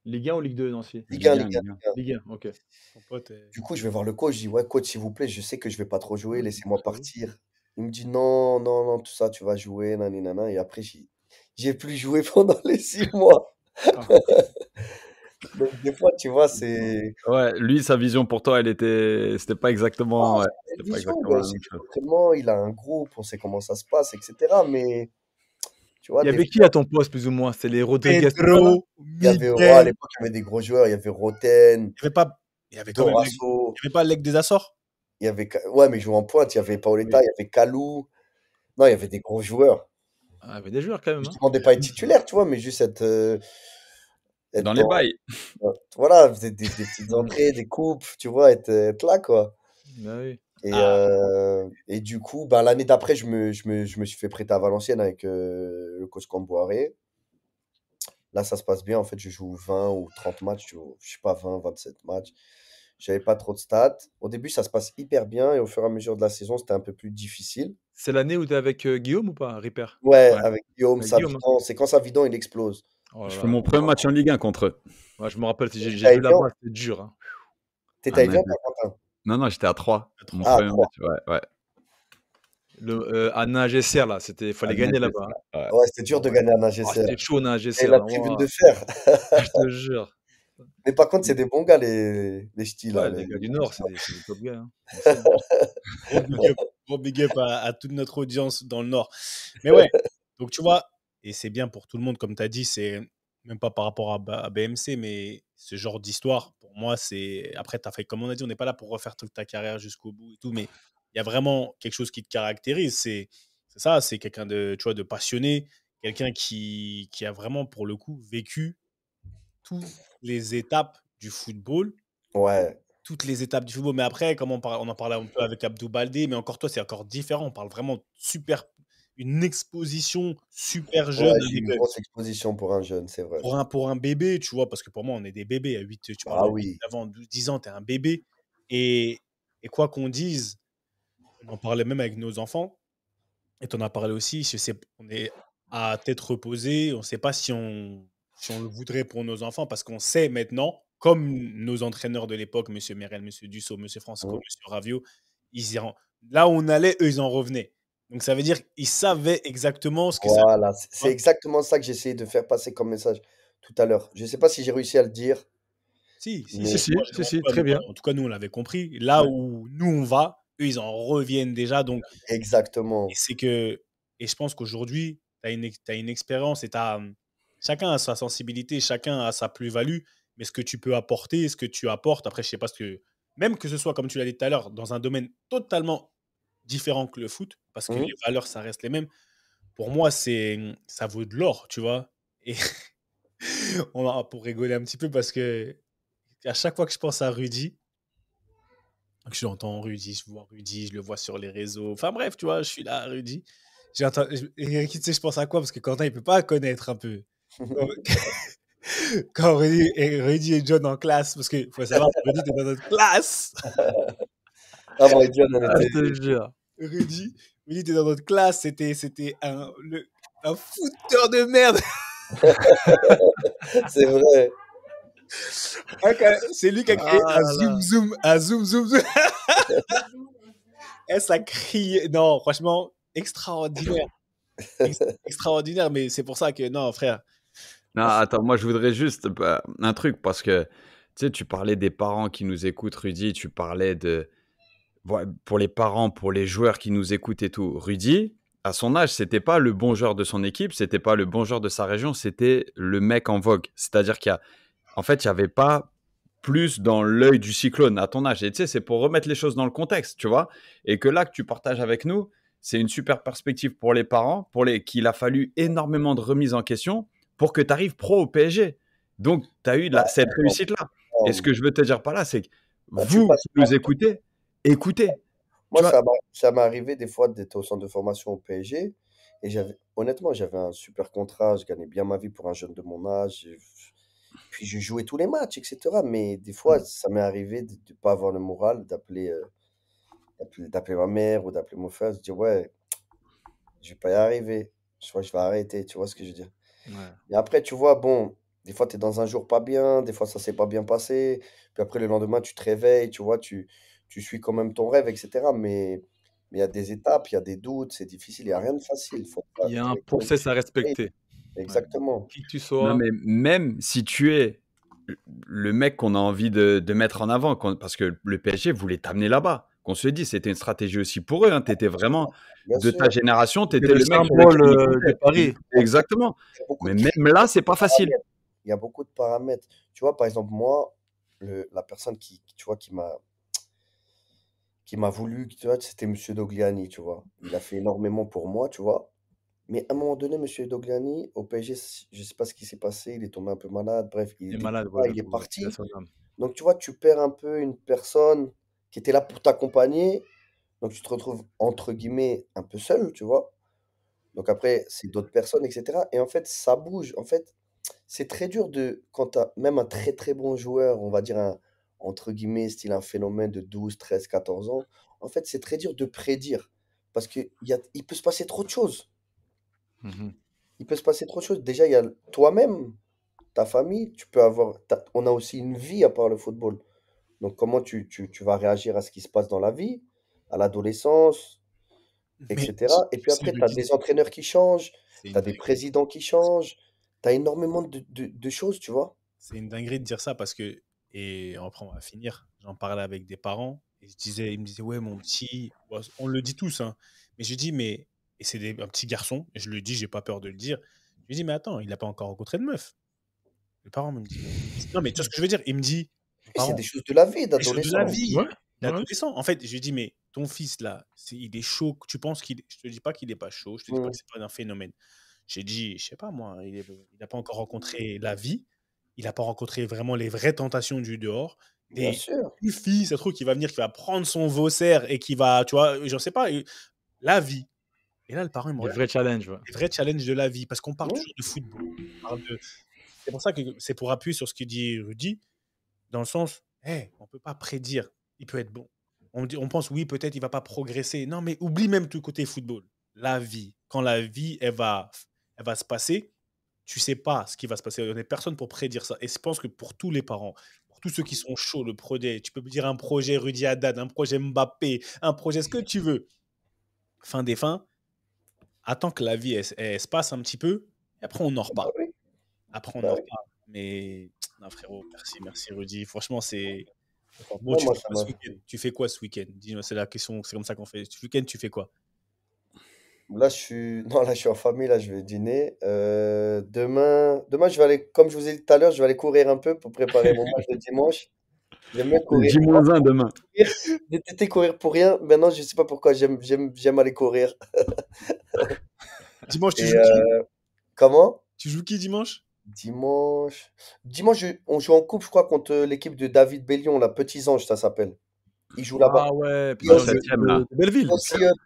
Ligue 1 ou Ligue 2, Nancy? Ligue 1, Ligue 1, Ligue 1, Ligue 1. Ligue 1. Ligue 1, ok. Ton pote, Du coup, je vais voir le coach. Je dis, ouais, coach, s'il vous plaît, je sais que je vais pas trop jouer. Ouais, Laissez-moi j'avoue. partir. Il me dit, non, non, non, tout ça, tu vas jouer, nani, nana. Et après, j'ai plus joué pendant les 6 mois. Ah, Donc, des fois, tu vois, c'est. Ouais, lui, sa vision pour toi, c'était pas exactement, ouais, C'est c'était une pas vision, exactement ouais. la J'ai même des chose. entraînements, il a un groupe, on sait comment ça se passe, etc. Mais, tu vois, il y des avait qui fois, à ton poste, plus ou moins? C'est les Rodriguez, tout ça, là? Pedro, il y avait, ouais, à Miguel. l'époque, il y avait des gros joueurs. Il y avait Roten, Il y avait quand même Dorasso. il y avait pas Leg des Açores. Il y avait, ouais, mais il jouait en pointe. Il y avait Paoletta, Oui. il y avait Kalou. Non, il y avait des gros joueurs. Ah, il y avait des joueurs quand même. Je Hein. demandais pas à être titulaire, tu vois, mais juste être Dans les dans. bails. Voilà, des petites entrées, des coupes, tu vois, être là, quoi. Ah oui. Ah, Et du coup, bah, l'année d'après, je me suis fait prêter à Valenciennes avec le coach Camboire. Là, ça se passe bien. En fait, je joue 20 ou 30 matchs, je sais pas, 20, 27 matchs. J'avais pas trop de stats. Au début, ça se passe hyper bien et au fur et à mesure de la saison, c'était un peu plus difficile. C'est l'année où tu es avec Guillaume ou pas, Ripper? Ouais, Ouais. avec Guillaume, Avec Guillaume. Hein. Savidan, c'est quand Savidan, il explose. Oh Je là fais là. mon premier match en Ligue 1 contre eux. Ouais, je me rappelle, j'ai T'étais à vu Evian? là-bas, c'était dur. Hein. T'étais Ah, à mais Evian, Quentin? non, j'étais à 3. Mon Ah, à premier 3. match, ouais, ouais. À Nagesser, là, À fallait gagner Nagesse, là-bas. Hein. ouais. Ouais, c'était dur de gagner à Oh, Nagesser. c'était chaud, Et Nagesser. la Hein. tribune Wow. de fer. Je te jure. Mais par contre, c'est des bons gars, les ch'tis, là. Ouais, les gars du Nord, c'est des top gars. Hein. On sait. gros big up à toute notre audience dans le Nord. Mais ouais, Donc, tu vois, et c'est bien pour tout le monde, comme tu as dit, c'est même pas par rapport à BMC, mais ce genre d'histoire, pour moi, c'est. Après, tu as fait, comme on a dit, on n'est pas là pour refaire toute ta carrière jusqu'au bout et tout, mais il y a vraiment quelque chose qui te caractérise. C'est ça, c'est quelqu'un de, tu vois, de passionné, quelqu'un qui a vraiment, pour le coup, vécu toutes les étapes du football, Ouais, toutes les étapes du football. Mais après, comme on en parlait un peu avec Abdou Baldé, mais encore toi, c'est encore différent. On parle vraiment de super, une exposition super jeune ouais, j'ai eu avec, une grosse exposition pour un jeune, c'est vrai. pour un bébé, tu vois, parce que pour moi, on est des bébés à 8, tu parles Ah de 8, oui. 9 ans, 12, 10 ans, tu es un bébé. Et quoi qu'on dise, on en parlait même avec nos enfants, et tu en as parlé aussi, je sais, on est à tête reposée, on ne sait pas si on le voudrait pour nos enfants, parce qu'on sait maintenant, comme nos entraîneurs de l'époque, M. Merel, M. Dussault, M. Francisco, Mmh. M. Ravio, là où on allait, eux, ils en revenaient. Donc ça veut dire qu'ils savaient exactement ce que ça. Voilà, Tu c'est vois. exactement ça que j'ai essayé de faire passer comme message tout à l'heure. Je sais pas si j'ai réussi à le dire, Si, mais si, si, si, très bien. En tout cas, nous, on l'avait compris. Là Ouais. où nous, on va, eux, ils en reviennent déjà. Donc, et exactement. c'est que, et je pense qu'aujourd'hui, t'as une expérience et chacun a sa sensibilité, chacun a sa plus-value, mais ce que tu peux apporter, ce que tu apportes, après, je sais pas ce que, même que ce soit, comme tu l'as dit tout à l'heure, dans un domaine totalement différent que le foot, parce que les Mmh. valeurs, ça reste les mêmes. Pour moi, ça vaut de l'or, tu vois. Et pour rigoler un petit peu, parce que à chaque fois que je pense à Rudy, que j'entends Rudy, je vois Rudy, je le vois sur les réseaux. Enfin bref, tu vois, je suis là, Rudy. Et tu sais, je pense à quoi? Parce que Quentin, il peut pas connaître un peu. Quand, quand Rudy et John en classe, parce qu'il faut savoir, Rudy était dans notre classe. Ah moi et John, on Ah, était je te jure. Rudy, Rudy était dans notre classe, c'était un footeur de merde. c'est vrai. C'est lui qui a créé Ah un là là. zoom zoom, un zoom zoom zoom. Et ça criait. Non, franchement, extraordinaire. Extraordinaire, mais c'est pour ça que, non, frère. Non, attends, moi je voudrais juste un truc parce que tu sais, tu parlais des parents qui nous écoutent, Rudy, tu parlais de pour les parents, pour les joueurs qui nous écoutent et tout. Rudy, à son âge, c'était pas le bon joueur de son équipe, c'était pas le bon joueur de sa région, c'était le mec en vogue. C'est-à-dire en fait, il y avait pas plus dans l'œil du cyclone à ton âge. Et tu sais, c'est pour remettre les choses dans le contexte, tu vois. Et que là, que tu partages avec nous, c'est une super perspective pour les parents, qu'il a fallu énormément de remises en question pour que tu arrives pro au PSG. Donc, tu as eu Bah, cette réussite-là. Et ce attends, que je veux te dire par là, c'est que bah, tu vous passes qui pas. nous écoutez, écoutez. Moi, Tu vois, ça m'est arrivé des fois d'être au centre de formation au PSG et honnêtement, j'avais un super contrat, je gagnais bien ma vie pour un jeune de mon âge. Puis je jouais tous les matchs, etc. Mais des fois, ça m'est arrivé de ne pas avoir le moral d'appeler ma mère ou d'appeler mon frère, de dire ouais, je vais pas y arriver. Je crois que je vais arrêter, tu vois ce que je veux dire. Ouais. Et après, tu vois, bon, des fois, tu es dans un jour pas bien, des fois, ça s'est pas bien passé. Puis après, le lendemain, tu te réveilles, tu vois, tu suis quand même ton rêve, etc. Mais il y a des étapes, il y a des doutes, c'est difficile, il n'y a rien de facile. Il y a un Faut quand même process à Oui, respecter. Ouais. exactement. Qui que tu non, sois. mais même si tu es le mec qu'on a envie de mettre en avant, parce que le PSG voulait t'amener là-bas. Qu'on se le dit, c'était une stratégie aussi pour eux. Hein. Tu étais vraiment Bien de ta sûr. génération, tu C'est étais le le mec sur lequel symbole ils de comptaient. Paris. Exactement. Il y a beaucoup Mais de même là, c'est pas facile. paramètres. Il y a beaucoup de paramètres. Tu vois, par exemple, moi, la personne tu vois, qui m'a voulu, tu vois, c'était Monsieur Dogliani, tu vois. Il a fait énormément pour moi, tu vois. Mais à un moment donné, Monsieur Dogliani, au PSG, je sais pas ce qui s'est passé, il est tombé un peu malade, bref, il Il est était plus malade, là, ouais, il est il a parti. son âme. Donc, tu vois, tu perds un peu une personne qui était là pour t'accompagner. Donc, tu te retrouves, entre guillemets, un peu seul, tu vois. Donc, après, c'est d'autres personnes, etc. Et en fait, ça bouge. En fait, c'est très dur quand tu as même un très très bon joueur, on va dire entre guillemets, style un phénomène de 12 13 14 ans, en fait, c'est très dur de prédire. Parce il peut se passer trop de choses. Mhm. Il peut se passer trop de choses. Déjà, il y a toi-même, ta famille, on a aussi une vie à part le football. Donc, comment tu vas réagir à ce qui se passe dans la vie, à l'adolescence, Mais etc. Et tu puis sais, après, tu as Rudy, des entraîneurs qui changent, c'est tu as une des dinguerie. présidents qui changent, tu as énormément de choses, tu vois. C'est une dinguerie de dire ça parce que, et après on va finir, j'en parlais avec des parents et ils me disaient, ouais, mon petit, bon, on le dit tous, hein, mais je dis, mais et c'est un petit garçon, et je lui dis, j'ai pas peur de le dire. Je lui dis, mais attends, il n'a pas encore rencontré de meuf. Les parents me disent, non, mais tu vois ce que je veux dire? Il me dit, C'est parents, des choses de la vie, des choses de la d'adolescent. vie, Ouais. Ouais. d'adolescent. En fait, je lui dis, mais ton fils là, il est chaud. Tu penses je te dis pas qu'il est pas chaud, je te dis pas Mm. que c'est pas un phénomène. J'ai dit, je sais pas moi, il n'a pas encore rencontré la vie, il n'a pas rencontré vraiment les vraies tentations du dehors. Bien Et sûr. une fille, ça se trouve, qui va venir, qui va prendre son Vaussaire et qui va, tu vois, j'en sais pas, la vie. Et là, le parent, il me Des regarde, vrais challenges, ouais. les vrais challenges de la vie, parce qu'on parle Mm. toujours de football. On parle C'est pour ça que c'est pour appuyer sur ce que dit Rudy, dans le sens, on peut pas prédire, il peut être bon. On pense, oui, peut-être il va pas progresser. Non, mais oublie même tout le côté football. La vie, quand la vie, elle va se passer, tu sais pas ce qui va se passer. Il n'y a personne pour prédire ça. Et je pense que pour tous les parents, pour tous ceux qui sont chauds, le projet, tu peux me dire un projet Rudy Haddad, un projet Mbappé, un projet ce que tu veux. Fin des fins, attends que la vie, elle se passe un petit peu, et après, on en Bah reparle. oui. Après, on Bah en oui. reparle. Mais, non, frérot, merci Rudy. Franchement, c'est... Bon, Non, tu moi, fais ça quoi m'a. ce week-end? Tu fais quoi ce week-end? Dis-moi, c'est la question, c'est comme ça qu'on fait. Ce week-end, tu fais quoi? Là, je suis. Non, là, je suis en famille, là, je vais dîner. Demain, je vais aller, comme je vous ai dit tout à l'heure, je vais aller courir un peu pour préparer mon match de dimanche. J'aime bien C'est courir. J-1 demain. J'ai détesté courir pour rien. Maintenant, je sais pas pourquoi j'aime aller courir. Dimanche, tu Et joues qui? comment? Tu joues qui dimanche? Dimanche, on joue en coupe, je crois, contre l'équipe de David Bellion, la Petits Anges, ça s'appelle. Il joue là-bas. Ah ouais, Il y a Dans le putain, aussi, 7e, là. de Belleville.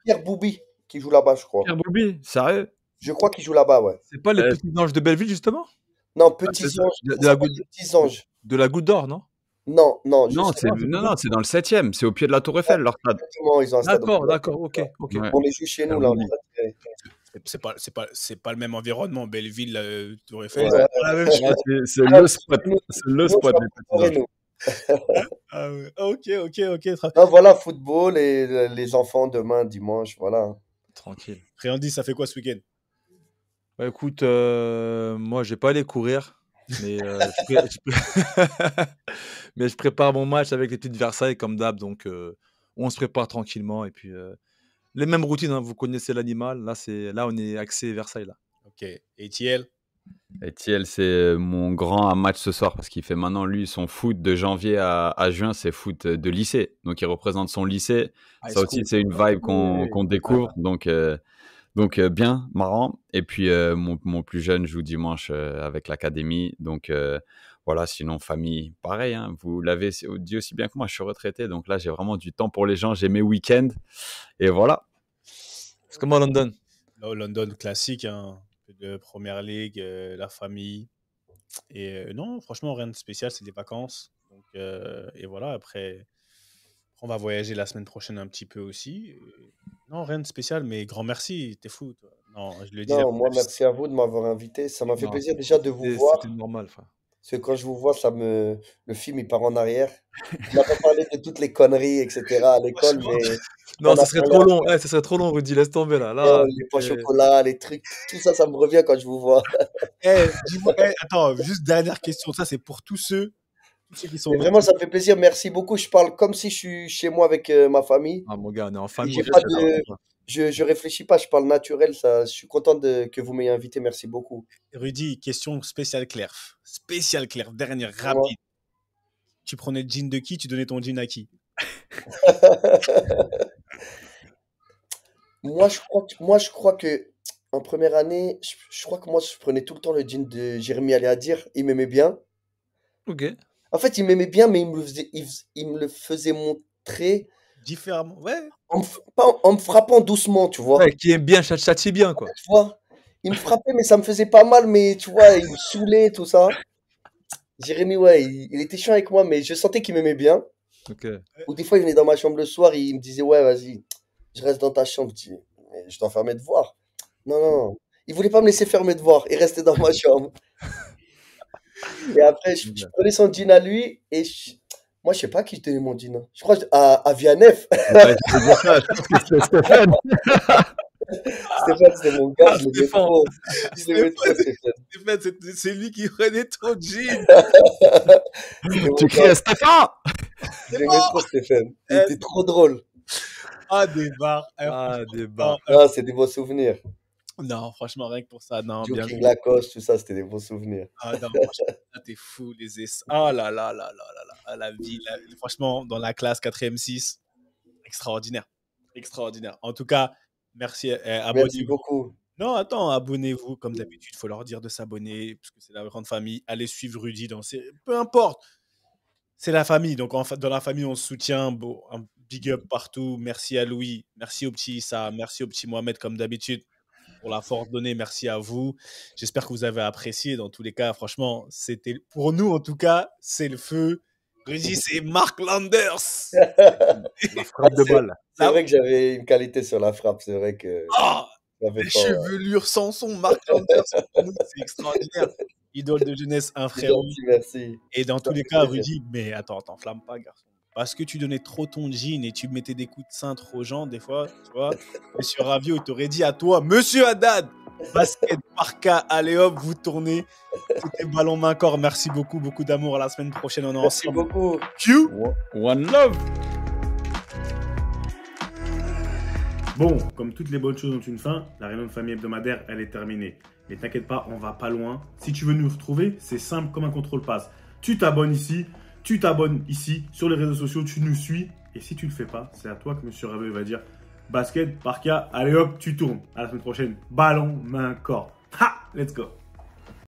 Pierre Boubi qui joue là-bas, je crois. Pierre Boubi, sérieux? Je crois qu'il joue là-bas, ouais. C'est pas les Eh, petits anges de Belleville, justement? Non, c'est Petits ça. Anges, De, ça de la s'appelle goutte, Petits Anges. de la goutte d'or, non? Non, Non, justement, non, c'est dans le 7e. C'est au pied de la Tour Eiffel, leur stade. exactement, ils ont un stade. D'accord, ok. Ouais. On les joue chez nous, Pierre là, on Boubi. les a tirés. C'est pas le même environnement. Belleville, Tour Eiffel, Ouais. c'est pas la même chose. Là, c'est Ah, le spot. nous, C'est le nous, spot on des va petits préparer, anges. nous. Ah ouais. Ok. Non, voilà, football et les enfants demain, dimanche, voilà. Tranquille. Réandi, ça fait quoi ce week-end? Bah, écoute, moi, je vais pas aller courir, mais, mais je prépare mon match avec les petites Versailles, comme d'hab. Donc, on se prépare tranquillement. Et puis, les mêmes routines, hein, vous connaissez l'animal. Là, on est axé Versailles, là. Ok. Et Thiel? Et Thiel, c'est mon grand match ce soir parce qu'il fait maintenant, lui, son foot de janvier à juin, c'est foot de lycée. Donc, il représente son lycée. High Ça aussi, school. c'est une vibe qu'on découvre. Donc, bien, marrant. Et puis, mon plus jeune joue dimanche avec l'académie. Donc, voilà, sinon, famille, pareil. Hein, vous l'avez dit aussi bien que moi, je suis retraité. Donc là, j'ai vraiment du temps pour les gens. J'ai mes week-ends. Et voilà. C'est comme à London. Là, au London classique, hein, de Première League, la famille. Et non, franchement, rien de spécial, c'est des vacances. Donc, et voilà, après, on va voyager la semaine prochaine un petit peu aussi. Non, rien de spécial, mais grand merci, t'es fou, toi. Non, je le dis. Non, moi, merci à vous de m'avoir invité. Ça m'a fait Non, plaisir déjà de vous voir. c'était normal, frère. Parce que quand je vous vois, le film, il part en arrière. On n'a pas parlé de toutes les conneries, etc. à l'école, mais Non, on ça a serait parlé trop long. ça serait trop long, Rudy. Laisse tomber, là. les pois chocolat, les trucs, tout ça, ça me revient quand je vous vois. Dis-moi, attends, juste dernière question. Ça, c'est pour tous ceux qui sont. Mais vraiment, ça me fait plaisir. Merci beaucoup. Je parle comme si je suis chez moi avec ma famille. Ah, mon gars, on est en Et famille. j'ai pas de, je réfléchis pas, je parle naturel. Ça, je suis content que vous m'ayez invité. Merci beaucoup. Rudy, question spéciale Claire. Spéciale Claire, dernière, Comment rapide. Tu prenais le jean de qui? Tu donnais ton jean à qui? Moi, je crois que en première année, je crois que moi, je prenais tout le temps le jean de Jérémy Aléadir. Il m'aimait bien. Ok. En fait, il m'aimait bien, mais il me le faisait montrer Différemment. Ouais. en me frappant doucement, tu vois. Ouais, qui aime bien, châtie bien, quoi. Tu vois. Il me frappait, mais ça me faisait pas mal, mais tu vois, il me saoulait, tout ça. Jérémy, ouais, il était chiant avec moi, mais je sentais qu'il m'aimait bien. Ok. Ou des fois, il venait dans ma chambre le soir, il me disait, ouais, vas-y, je reste dans ta chambre. Je dis, mais je dois faire mes devoirs. Non. Il voulait pas me laisser faire mes devoirs. Il restait dans ma chambre. Et après, je prenais son jean à lui, et moi, je sais pas qui donnait mon jean. Je crois à Vianney. Ouais, je peux dire ça, je pense que c'est Stéphane. Stéphane, c'était mon gars, je l'aimais Stéphane. trop. Je l'aimais trop, Stéphane. C'est lui qui prenait ton jean. C'était mon Tu gars. cries à Stéphane. Je l'aimais trop, Stéphane. Il était trop drôle. Ah, des bars. Ah, des bars. Ah, c'est des beaux souvenirs. Non, franchement, rien que pour ça. Non, bien Joking joué. Lacoste, tout ça, c'était des beaux souvenirs. Ah, non, franchement, là, t'es fou, les es. Ah là là là là là là. Ah, la vie. Franchement, dans la classe 4e 6, extraordinaire. Extraordinaire. En tout cas, merci. Merci Abonnez-vous. beaucoup. Non, attends, abonnez-vous. Comme d'habitude, il faut leur dire de s'abonner, parce que c'est la grande famille. Allez suivre Rudy dans ses. Peu importe. C'est la famille. Donc, dans la famille, on se soutient. Bon, un big up partout. Merci à Louis. Merci au petit Issa. Merci au petit Mohamed, comme d'habitude, pour la force donnée. Merci à vous. J'espère que vous avez apprécié. Dans tous les cas, franchement, c'était pour nous, en tout cas, c'est le feu. Rudy, c'est Mark Landers. La frappe de balle. C'est vrai que j'avais une qualité sur la frappe. C'est vrai que Ah, j'avais les pas. chevelures sans son, Mark Landers. Pour nous, c'est extraordinaire. Idole de jeunesse, un C'est frérot. gentil, merci. Et dans tous Ça les fait cas, plaisir. Rudy, mais attends, flamme pas, garçon. Parce que tu donnais trop ton jean et tu mettais des coups de cintre aux gens, des fois, tu vois. Monsieur Ravio, il t'aurait dit à toi, Monsieur Haddad, basket, parka, allez hop, vous tournez. C'était ballon main corps. Merci beaucoup, beaucoup d'amour. À la semaine prochaine, on est Merci ensemble. beaucoup. Q. One love. Bon, comme toutes les bonnes choses ont une fin, la réunion de famille hebdomadaire, elle est terminée. Mais t'inquiète pas, on va pas loin. Si tu veux nous retrouver, c'est simple comme un contrôle passe. Tu t'abonnes ici, tu t'abonnes ici, sur les réseaux sociaux, tu nous suis. Et si tu le fais pas, c'est à toi que Monsieur Rabeux va dire basket, parka, allez hop, tu tournes. À la semaine prochaine, ballon, main, corps. Ha! Let's go!